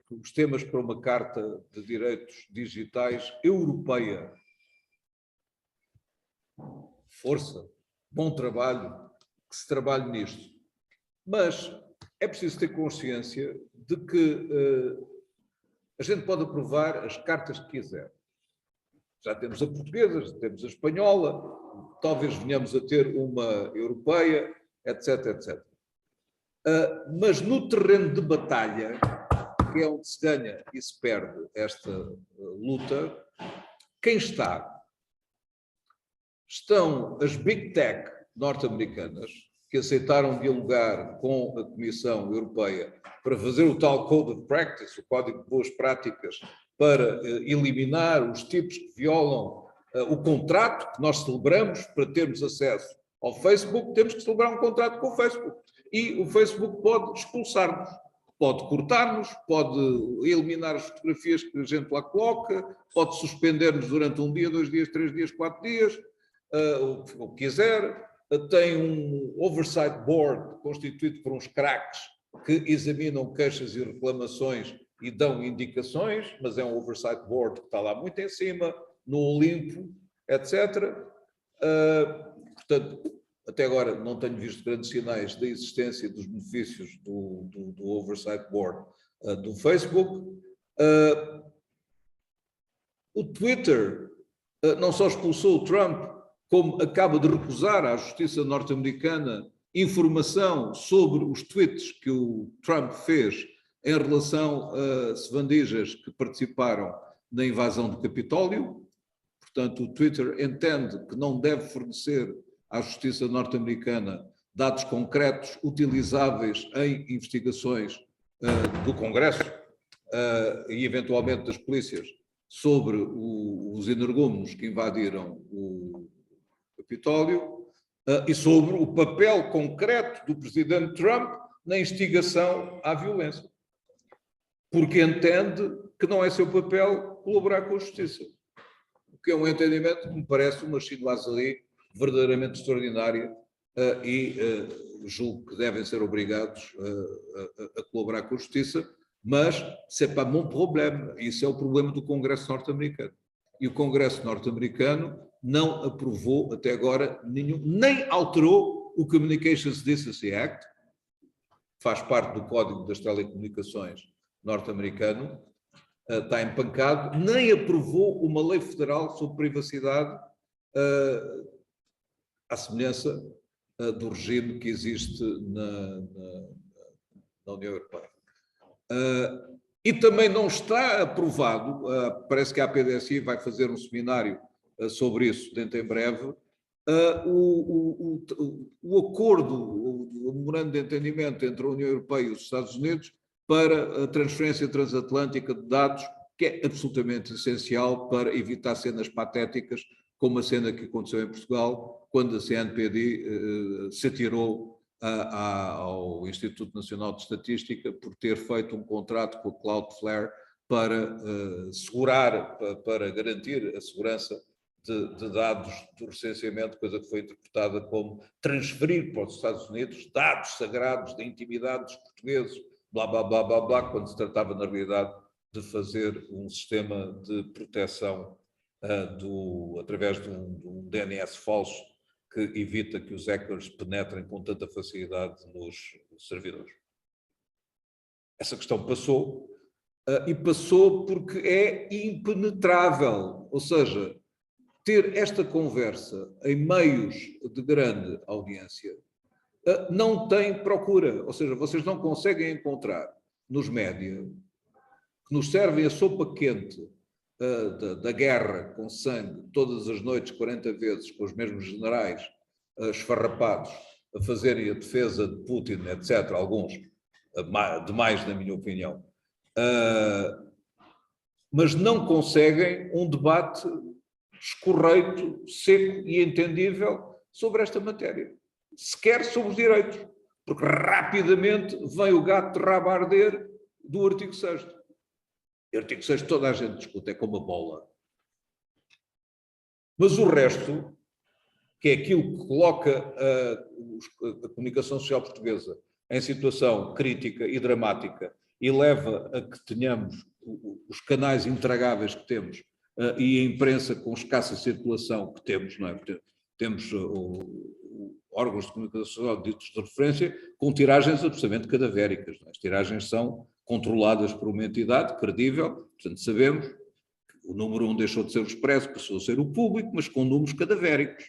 B: Os temas para uma Carta de Direitos Digitais europeia. Força, bom trabalho, que se trabalhe nisto. Mas é preciso ter consciência de que a gente pode aprovar as cartas que quiser. Já temos a portuguesa, já temos a espanhola, talvez venhamos a ter uma europeia, etc, etc. Mas no terreno de batalha, que é onde se ganha e se perde esta luta, quem está? Estão as Big Tech norte-americanas, que aceitaram dialogar com a Comissão Europeia para fazer o tal Code of Practice, o Código de Boas Práticas, para eliminar os tipos que violam o contrato que nós celebramos para termos acesso ao Facebook. Temos que celebrar um contrato com o Facebook. E o Facebook pode expulsar-nos, pode cortar-nos, pode eliminar as fotografias que a gente lá coloca, pode suspender-nos durante 1 dia, 2 dias, 3 dias, 4 dias, o que quiser. Tem um oversight board constituído por uns craques que examinam queixas e reclamações e dão indicações, mas é um oversight board que está lá muito em cima, no Olimpo, etc. Portanto, até agora não tenho visto grandes sinais da existência dos benefícios do oversight board do Facebook. O Twitter não só expulsou o Trump, como acaba de recusar à justiça norte-americana informação sobre os tweets que o Trump fez em relação a sevandijas que participaram na invasão do Capitólio. Portanto, o Twitter entende que não deve fornecer à justiça norte-americana dados concretos utilizáveis em investigações do Congresso e, eventualmente, das polícias sobre os energúmenos que invadiram o Capitólio e sobre o papel concreto do presidente Trump na instigação à violência, porque entende que não é seu papel colaborar com a justiça, o que é um entendimento que me parece uma chinoiserie verdadeiramente extraordinária e julgo que devem ser obrigados a colaborar com a justiça, mas c'est pas mon problème, isso é o problema do Congresso norte-americano. E o Congresso norte-americano não aprovou até agora nem alterou o Communications Decency Act, faz parte do Código das Telecomunicações norte-americano, está empancado, nem aprovou uma lei federal sobre privacidade à semelhança do regime que existe na União Europeia. E também não está aprovado, parece que a PDSI vai fazer um seminário sobre isso dentro em breve, o acordo, o memorando de entendimento entre a União Europeia e os Estados Unidos para a transferência transatlântica de dados, que é absolutamente essencial para evitar cenas patéticas, como a cena que aconteceu em Portugal, quando a CNPD se atirou ao Instituto Nacional de Estatística por ter feito um contrato com a Cloudflare para segurar, para garantir a segurança de dados do recenseamento, coisa que foi interpretada como transferir para os Estados Unidos dados sagrados da intimidade dos portugueses, blá, blá, blá, blá, blá, quando se tratava, na realidade, de fazer um sistema de proteção através de um DNS falso que evita que os hackers penetrem com tanta facilidade nos servidores. Essa questão passou, e passou porque é impenetrável, ou seja, ter esta conversa em meios de grande audiência não tem procura, ou seja, vocês não conseguem encontrar nos média que nos servem a sopa quente da guerra com sangue todas as noites 40 vezes com os mesmos generais esfarrapados a fazerem a defesa de Putin, etc., alguns demais, na minha opinião. Mas não conseguem um debate escorreito, seco e entendível sobre esta matéria. Sequer sobre os direitos. Porque rapidamente vem o gato de rabo a arder do artigo 6º. O artigo 6º toda a gente discute, é como a bola. Mas o resto, que é aquilo que coloca a comunicação social portuguesa em situação crítica e dramática e leva a que tenhamos os canais intragáveis que temos e a imprensa com escassa circulação que temos, não é? Temos órgãos de comunicação social ditos de referência com tiragens absolutamente cadavéricas. Não é? As tiragens são controladas por uma entidade credível, portanto sabemos que o número 1 deixou de ser o Expresso, passou a ser o Público, mas com números cadavéricos.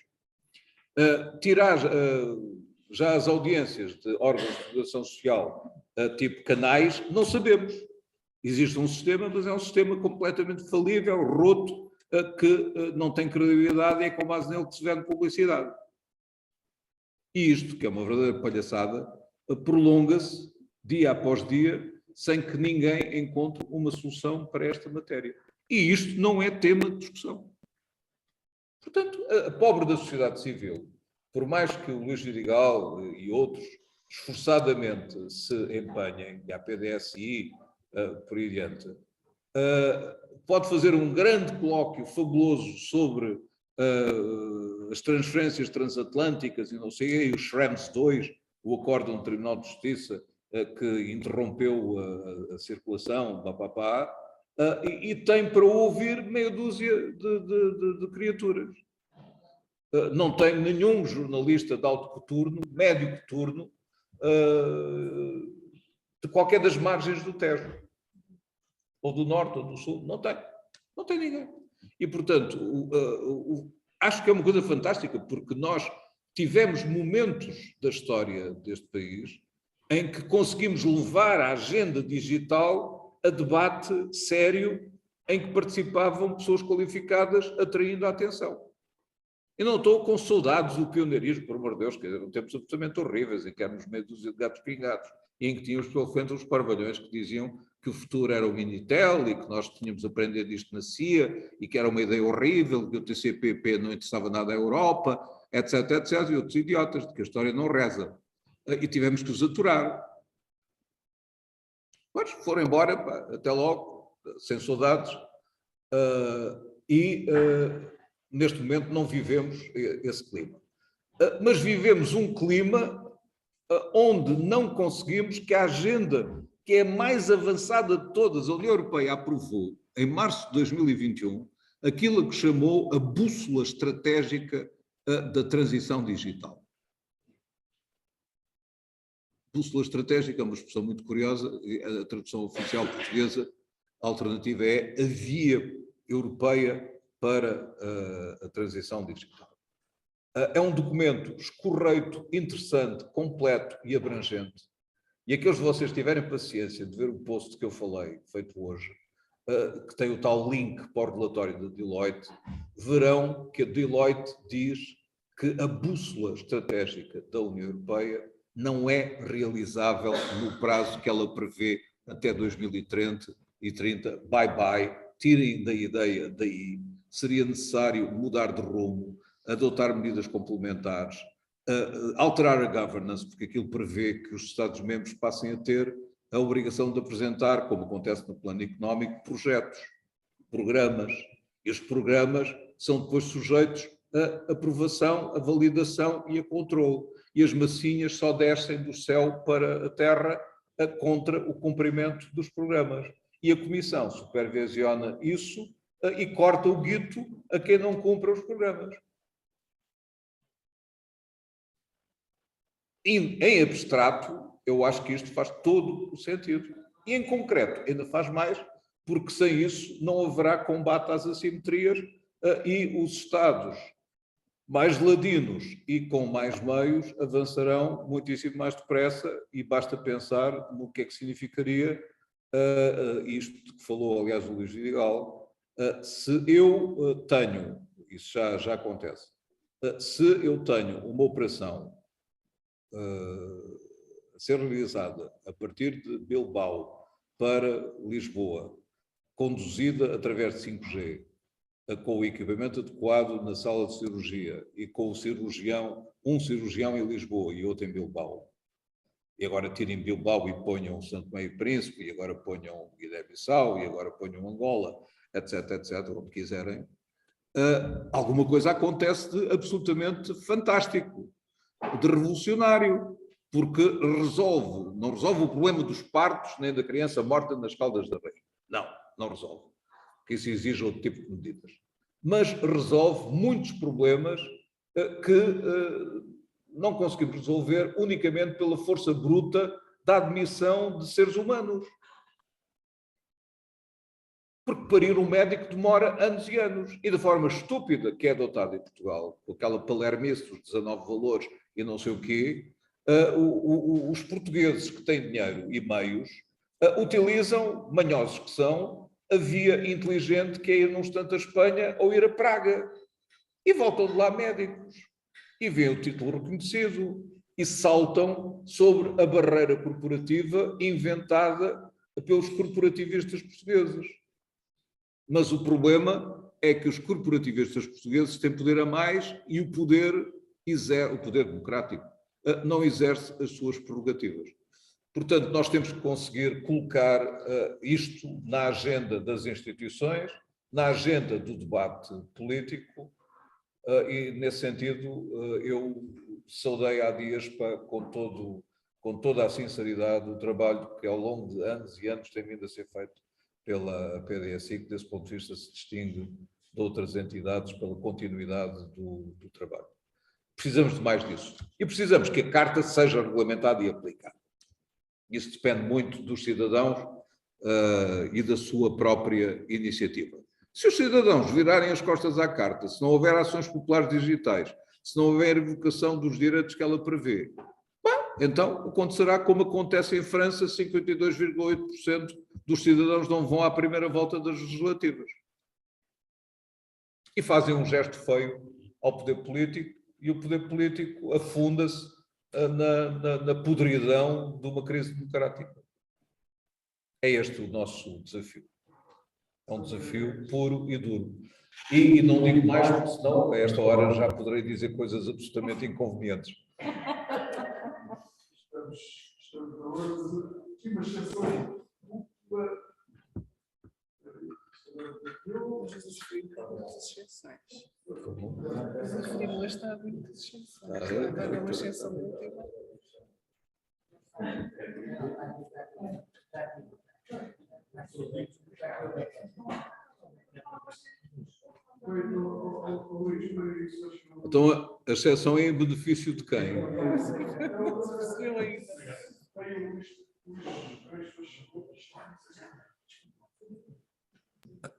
B: Já as audiências de órgãos de comunicação social, tipo canais, não sabemos. Existe um sistema, mas é um sistema completamente falível, roto, que não tem credibilidade e é com base nele que se vende publicidade. E isto, que é uma verdadeira palhaçada, prolonga-se dia após dia, sem que ninguém encontre uma solução para esta matéria. E isto não é tema de discussão. Portanto, a pobre da sociedade civil, por mais que o Luís Vidigal e outros esforçadamente se empenhem, e a PDSI, por aí adiante, pode fazer um grande colóquio fabuloso sobre as transferências transatlânticas e não sei, e o Schrems II, o acordo do Tribunal de Justiça que interrompeu a circulação, e tem para ouvir meia dúzia de criaturas. Não tem nenhum jornalista de alto coturno, médio coturno, de qualquer das margens do Tejo, ou do Norte ou do Sul, não tem ninguém. E, portanto, acho que é uma coisa fantástica, porque nós tivemos momentos da história deste país em que conseguimos levar a agenda digital a debate sério em que participavam pessoas qualificadas atraindo a atenção. Eu não estou com saudades do pioneirismo, por amor de Deus, que eram tempos absolutamente horríveis, em que éramos meio dúzia de gatos pingados, e em que tínhamos pela frente os parvalhões que diziam que o futuro era o Minitel e que nós tínhamos aprendido isto na CIA e que era uma ideia horrível, que o TCP/IP não interessava nada à Europa, etc, etc, e outros idiotas, de que a história não reza. E tivemos que os aturar. Mas foram embora, pá, até logo, sem saudades, neste momento não vivemos esse clima. Mas vivemos um clima onde não conseguimos que a agenda, que é a mais avançada de todas, a União Europeia aprovou, em março de 2021, aquilo que chamou a bússola estratégica da transição digital. Bússola estratégica é uma expressão muito curiosa, a tradução oficial portuguesa, a alternativa é a via europeia para a transição digital. É um documento escorreito, interessante, completo e abrangente. E aqueles de vocês tiverem paciência de ver o post que eu falei, feito hoje, que tem o tal link para o relatório da Deloitte, verão que a Deloitte diz que a bússola estratégica da União Europeia não é realizável no prazo que ela prevê até 2030 e 30. Bye bye, tirem da ideia daí. Seria necessário mudar de rumo, adotar medidas complementares, alterar a governance, porque aquilo prevê que os Estados-membros passem a ter a obrigação de apresentar, como acontece no plano económico, projetos, programas. E os programas são depois sujeitos a aprovação, a validação e a controle. E as massinhas só descem do céu para a terra contra o cumprimento dos programas. E a Comissão supervisiona isso e corta o guito a quem não cumpre os programas. Em abstrato, eu acho que isto faz todo o sentido. E em concreto, ainda faz mais, porque sem isso não haverá combate às assimetrias e os Estados mais ladinos e com mais meios avançarão muitíssimo mais depressa e basta pensar no que é que significaria isto que falou, aliás, o Luís Vidigal. Se eu tenho, isso já acontece, se eu tenho uma operação a ser realizada a partir de Bilbao para Lisboa, conduzida através de 5G, com o equipamento adequado na sala de cirurgia e com o cirurgião, um cirurgião em Lisboa e outro em Bilbao, e agora tirem Bilbao e ponham Santo Meio Príncipe, e agora ponham Guiné-Bissau, e agora ponham Angola, etc, etc, onde quiserem, alguma coisa acontece de absolutamente fantástico, de revolucionário, porque não resolve o problema dos partos nem da criança morta nas Caldas da Rainha. Não resolve. Que isso exige outro tipo de medidas. Mas resolve muitos problemas que não conseguimos resolver unicamente pela força bruta da admissão de seres humanos. Porque parir um médico demora anos e anos. E da forma estúpida que é adotada em Portugal, com aquela palermice dos 19 valores e não sei o quê, os portugueses que têm dinheiro e meios utilizam, manhosos que são, a via inteligente que é ir num instante a Espanha ou ir a Praga. E voltam de lá médicos. E veem o título reconhecido e saltam sobre a barreira corporativa inventada pelos corporativistas portugueses. Mas o problema é que os corporativistas portugueses têm poder a mais e o poder democrático não exerce as suas prerrogativas. Portanto, nós temos que conseguir colocar isto na agenda das instituições, na agenda do debate político, e nesse sentido eu saudei há dias com toda a sinceridade o trabalho que ao longo de anos e anos tem vindo a ser feito pela PDSI, que desse ponto de vista se distingue de outras entidades pela continuidade do trabalho. Precisamos de mais disso. E precisamos que a Carta seja regulamentada e aplicada. Isso depende muito dos cidadãos e da sua própria iniciativa. Se os cidadãos virarem as costas à Carta, se não houver ações populares digitais, se não houver evocação dos direitos que ela prevê, então acontecerá como acontece em França, 52,8% dos cidadãos não vão à primeira volta das legislativas. E fazem um gesto feio ao poder político, e o poder político afunda-se na podridão de uma crise democrática. É este o nosso desafio. É um desafio puro e duro. E não digo mais, porque senão, a esta hora, já poderei dizer coisas absolutamente inconvenientes.
H: Estamos na hora de uma exceção dupla. Jesus referiu as exceções. Jesus referiu esta a muitas exceções. Agora é uma exceção múltipla.
B: Então, a exceção é em benefício de quem?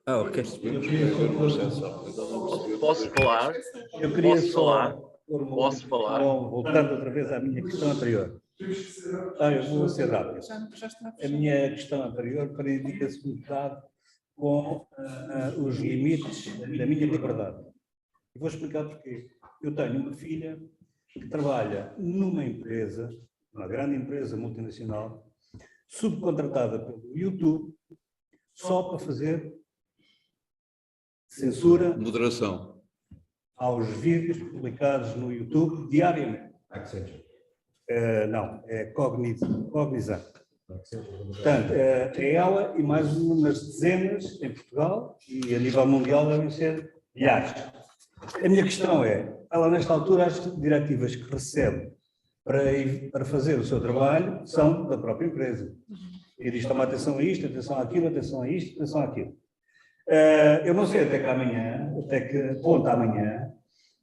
E: Ok.
G: Posso falar?
E: Eu queria
G: Posso falar?
E: Posso falar? Voltando outra vez à minha questão anterior. Eu vou ser rápido. A minha questão anterior prende a seguridade com os limites da minha liberdade. E vou explicar porquê. Eu tenho uma filha que trabalha numa empresa, uma grande empresa multinacional, subcontratada pelo YouTube, só para fazer censura,
B: Moderação.
E: aos vídeos publicados no YouTube diariamente. Não, é Cognizant. Portanto, é ela e mais umas dezenas em Portugal e a nível mundial devem ser milhares. A minha questão é, ela nesta altura as diretivas que recebe para fazer o seu trabalho são da própria empresa. E diz, toma atenção a isto, atenção àquilo, atenção a isto, atenção àquilo. Eu não sei até que ponto amanhã,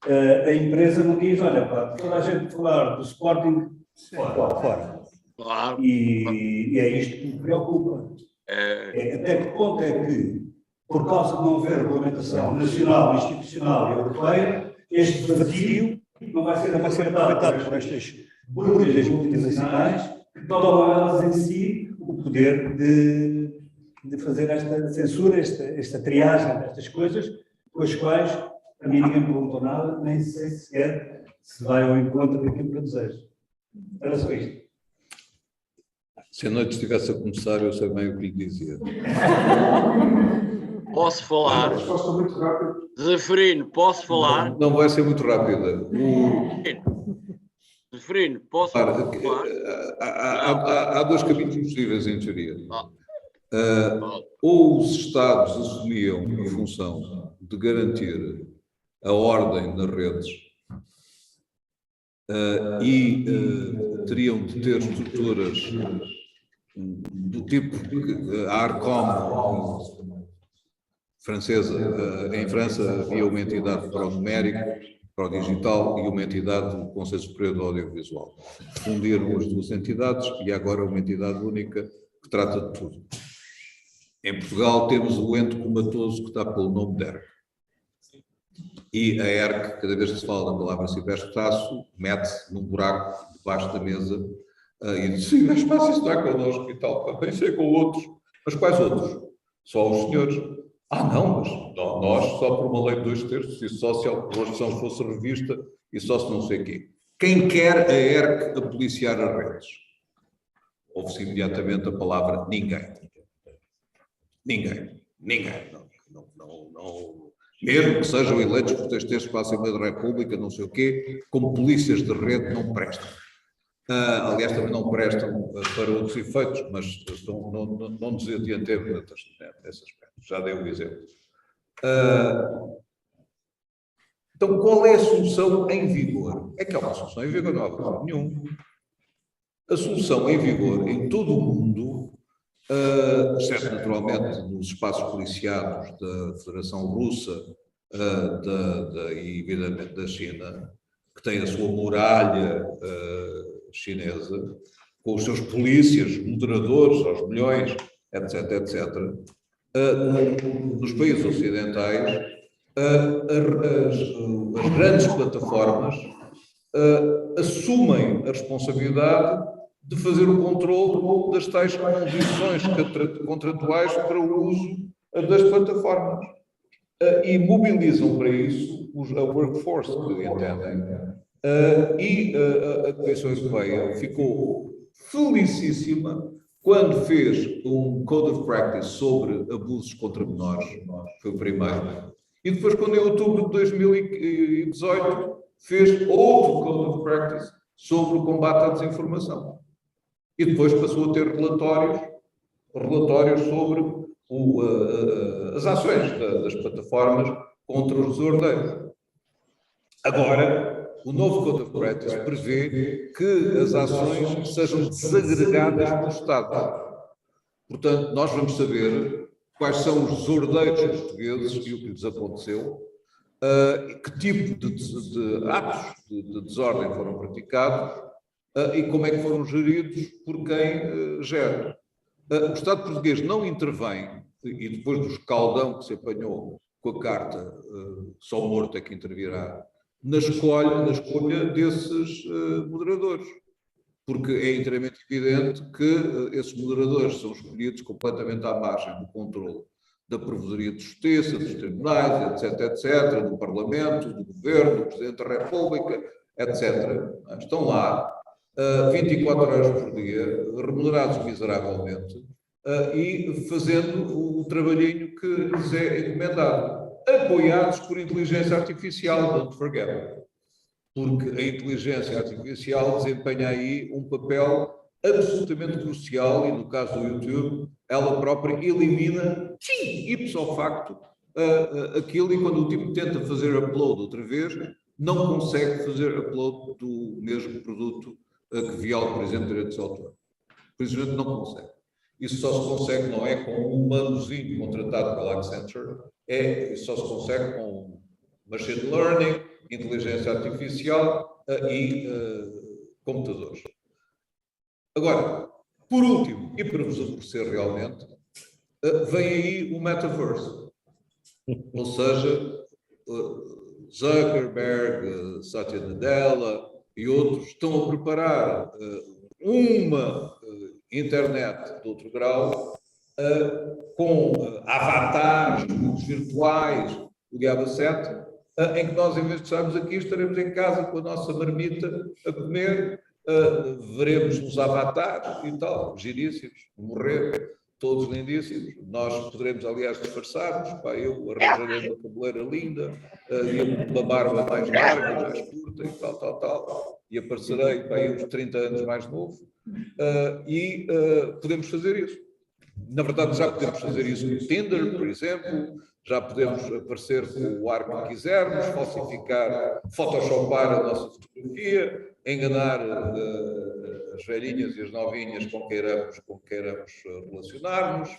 E: a empresa não diz, olha, pá, toda a gente falar do Sporting fora.
G: Claro.
E: E é isto que me preocupa. Até que ponto é que, por causa de não haver regulamentação nacional, institucional e europeia, este vadio não vai ser aproveitado por estas bolhas multinacionais que tomam elas em si o poder de fazer esta censura, esta triagem destas coisas, com as quais a mim ninguém me perguntou nada, nem sei sequer se vai ao encontro daquilo que eu desejo. Era só isto.
B: Se a noite estivesse a começar, eu sei bem o que lhe dizia.
G: Posso falar?
F: Resposta muito rápida.
G: Zeferino, posso falar?
B: Não vai ser muito rápida.
G: Zeferino, posso
B: Repara,
G: falar?
B: há dois caminhos possíveis, em teoria.
G: Ah.
B: Ou os Estados assumiam a função de garantir a ordem nas redes e teriam de ter estruturas do tipo que a Arcom francesa. Em França havia uma entidade para o numérico, para o digital e uma entidade do Conselho Superior do Audiovisual. Fundiram as duas entidades e agora uma entidade única que trata de tudo. Em Portugal temos o ente comatoso que está pelo nome de ERC. E a ERC, cada vez que se fala da palavra ciberespaço, mete-se num buraco debaixo da mesa e diz: ciberespaço, isso não é connosco e tal. Pensei com outros. Mas quais outros? Só os senhores. Não, mas nós só por uma lei de 2/3 e só se a Constituição fosse revista e só se não sei o quê. Quem quer a ERC a policiar as redes? Ouve-se imediatamente a palavra ninguém. Ninguém. Não. Mesmo que sejam eleitos por 3/3 para a Assembleia da República, não sei o quê, como polícias de rede não prestam. Aliás, também não prestam para outros efeitos, mas não nos adiantemos nesse aspecto. Já dei um exemplo. Então, qual é a solução em vigor? É que há uma solução em vigor, não há problema nenhum. A solução em vigor em todo o mundo, exceto naturalmente nos espaços policiados da Federação Russa e evidentemente da China, que tem a sua muralha chinesa, com os seus polícias, moderadores aos milhões, etc. Nos países ocidentais, as grandes plataformas assumem a responsabilidade de fazer o controle das tais condições contratuais para o uso das plataformas. E mobilizam para isso a workforce que entendem. E a Comissão Europeia ficou felicíssima quando fez um Code of Practice sobre abusos contra menores, foi o primeiro. E depois, quando em outubro de 2018, fez outro Code of Practice sobre o combate à desinformação. E depois passou a ter relatórios sobre as ações das plataformas contra os desordeiros. Agora, o novo Code of Practice prevê que as ações sejam desagregadas pelo Estado. Portanto, nós vamos saber quais são os desordeiros portugueses e o que lhes aconteceu, que tipo de atos de desordem foram praticados e como é que foram geridos por quem gera. O Estado português não intervém, e depois do escaldão que se apanhou com a carta, só morto é que intervirá, na escolha desses moderadores. Porque é inteiramente evidente que esses moderadores são escolhidos completamente à margem do controle da Provedoria de Justiça, dos tribunais, etc., do Parlamento, do Governo, do Presidente da República, etc. Estão lá 24 horas por dia, remunerados miseravelmente, e fazendo o trabalhinho que lhes é encomendado, apoiados por inteligência artificial, don't forget. Porque a inteligência artificial desempenha aí um papel absolutamente crucial e, no caso do YouTube, ela própria elimina, ipso facto, aquilo, e quando o tipo tenta fazer upload outra vez, não consegue fazer upload do mesmo produto que viola, por exemplo, direitos de autor. Por isso, a gente não consegue. Isso só se consegue, não é com um manuzinho contratado pela Accenture, isso só se consegue com machine learning, inteligência artificial e computadores. Agora, por último, e para vos aborrecer realmente, vem aí o metaverse. Ou seja, Zuckerberg, Satya Nadella e outros estão a preparar uma internet de outro grau com avatares, mundos virtuais, o Diabo 7, em que nós, em vez de estarmos aqui, estaremos em casa com a nossa marmita a comer veremos os avatares e tal, giríssimos, morrer, todos lindíssimos. Nós poderemos, aliás, disfarçar-nos. Eu arranjarei uma cabeleira linda, e uma barba mais larga, mais curta e tal. E aparecerei uns 30 anos mais novo. Podemos fazer isso. Na verdade, já podemos fazer isso no Tinder, por exemplo. Já podemos aparecer com o ar que quisermos, falsificar, photoshopar a nossa fotografia, enganar as velhinhas e as novinhas com quem queiramos relacionar-nos,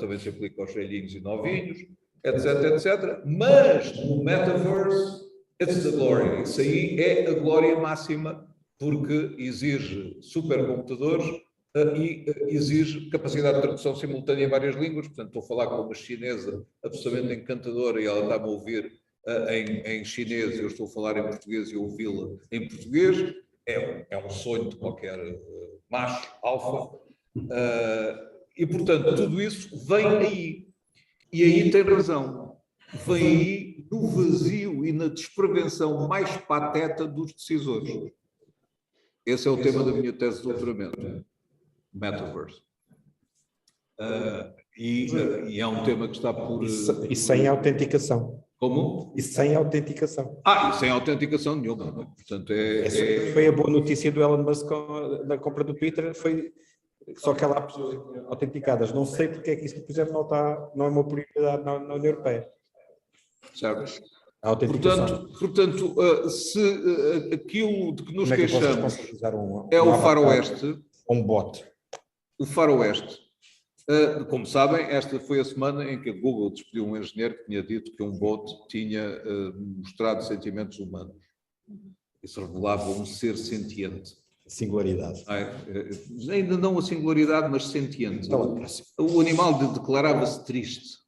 B: também se aplica aos velhinhos e novinhos, etc. Mas no Metaverse, it's the glory. Isso aí é a glória máxima, porque exige supercomputadores e exige capacidade de tradução simultânea em várias línguas. Portanto, estou a falar com uma chinesa absolutamente encantadora e ela está-me a ouvir em chinês, eu estou a falar em português e ouvi-la em português. É um sonho de qualquer macho, alfa. E, portanto, tudo isso vem aí. E aí tem razão. Vem aí no vazio e na desprevenção mais pateta dos decisores. Esse é o tema da minha tese de doutoramento. Metaverse. E é um tema que está por...
I: E sem autenticação.
B: Como?
I: E sem autenticação.
B: E sem autenticação nenhuma. Portanto,
I: Foi a boa notícia do Elon Musk na compra do Twitter, foi só que ela há pessoas autenticadas. Não sei porque é que isso, por exemplo, não é uma prioridade na União Europeia.
B: Certo.
I: A autenticação.
B: Portanto, se aquilo de que nos queixamos é o faroeste...
I: Um bot.
B: O faroeste. Como sabem, esta foi a semana em que a Google despediu um engenheiro que tinha dito que um bot tinha mostrado sentimentos humanos. Isso revelava um ser sentiente.
I: Singularidade.
B: Ainda não a singularidade, mas sentiente.
I: Então,
B: o animal declarava-se triste.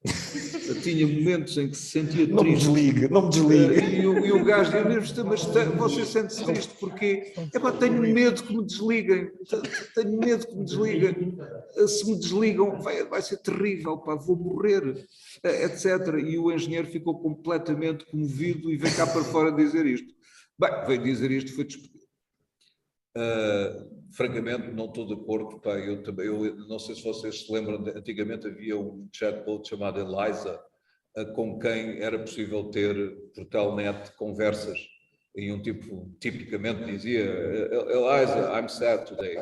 B: Tinha momentos em que se sentia triste.
I: Não me desligue.
B: E o gajo dizia, mas você sente-se triste porque tenho medo que me desliguem. Tenho medo que me desliguem. Se me desligam, vai ser terrível, vou morrer, etc. E o engenheiro ficou completamente comovido e veio cá para fora dizer isto. Veio dizer isto, foi despedido. Francamente, não estou de acordo. Eu não sei se vocês se lembram, antigamente havia um chatbot chamado Eliza, com quem era possível ter por telnet conversas, e um tipo tipicamente dizia Eliza, I'm sad today,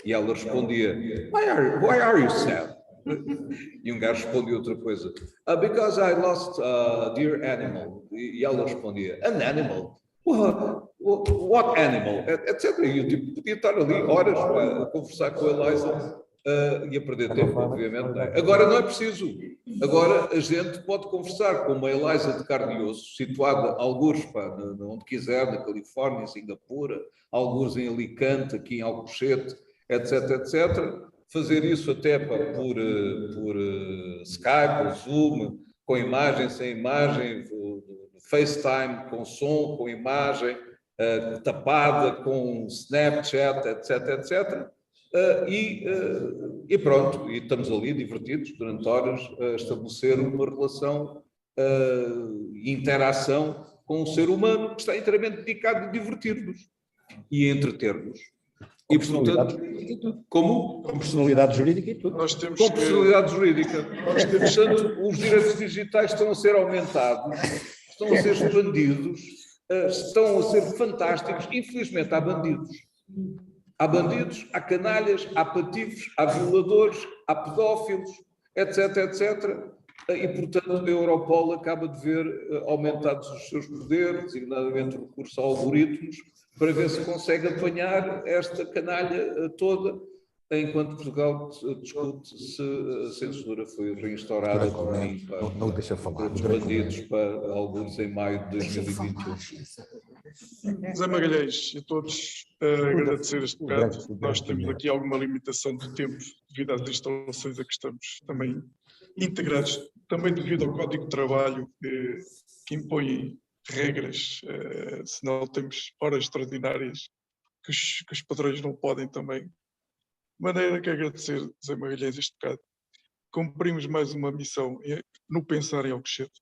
B: e ela respondia why are you sad? E um gajo respondia outra coisa, because I lost a dear animal, e ela respondia, an animal? What animal? Etc. E o tipo podia estar ali horas a conversar com a Eliza e a perder tempo, obviamente. Agora não é preciso. Agora a gente pode conversar com uma Eliza de carne e osso, situada algures onde quiser, na Califórnia, em Singapura, algures em Alicante, aqui em Alcochete, etc. Fazer isso até por Skype, ou Zoom, com imagem, sem imagem, FaceTime, com som, com imagem, tapada, com Snapchat, etc. E pronto, e estamos ali divertidos durante horas a estabelecer uma relação e interação com um ser humano que está inteiramente dedicado a divertir-nos e a entreter-nos. E, portanto, como?
I: Com personalidade jurídica e tudo.
A: Nós temos
B: com personalidade jurídica. Portanto, os direitos digitais estão a ser aumentados, estão a ser expandidos, estão a ser fantásticos. Infelizmente, há bandidos. Há bandidos, há canalhas, há patifes, há violadores, há pedófilos, etc. E, portanto, a Europol acaba de ver aumentados os seus poderes, designadamente o recurso a algoritmos, para ver se consegue apanhar esta canalha toda, enquanto Portugal discute se a censura foi reinstaurada por mim
I: não deixa falar.
B: Os bandidos para alguns em maio de 2021.
A: Zé Magalhães e a todos agradecer este bocado. Nós temos aqui alguma limitação de tempo devido às instalações a que estamos também integrados, também devido ao Código de Trabalho que impõe regras, senão temos horas extraordinárias que os padrões não podem também. De maneira que agradecer, Zé Magalhães, este bocado. Cumprimos mais uma missão no Pensar em Alcochete.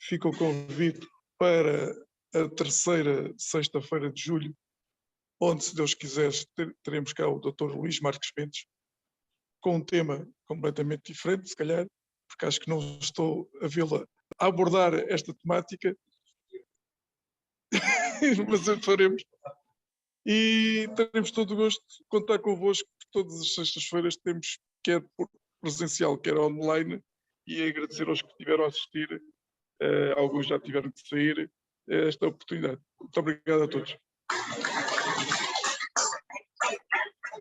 A: Fica o convite para a terceira sexta-feira de julho, onde, se Deus quiser, teremos cá o Dr. Luís Marques Mendes, com um tema completamente diferente, se calhar, porque acho que não estou a vê-la a abordar esta temática, mas o faremos. E teremos todo o gosto de contar convosco, todas as sextas-feiras temos, quer por presencial, quer online, e agradecer aos que estiveram a assistir, alguns já tiveram que sair, esta oportunidade. Muito obrigado a todos.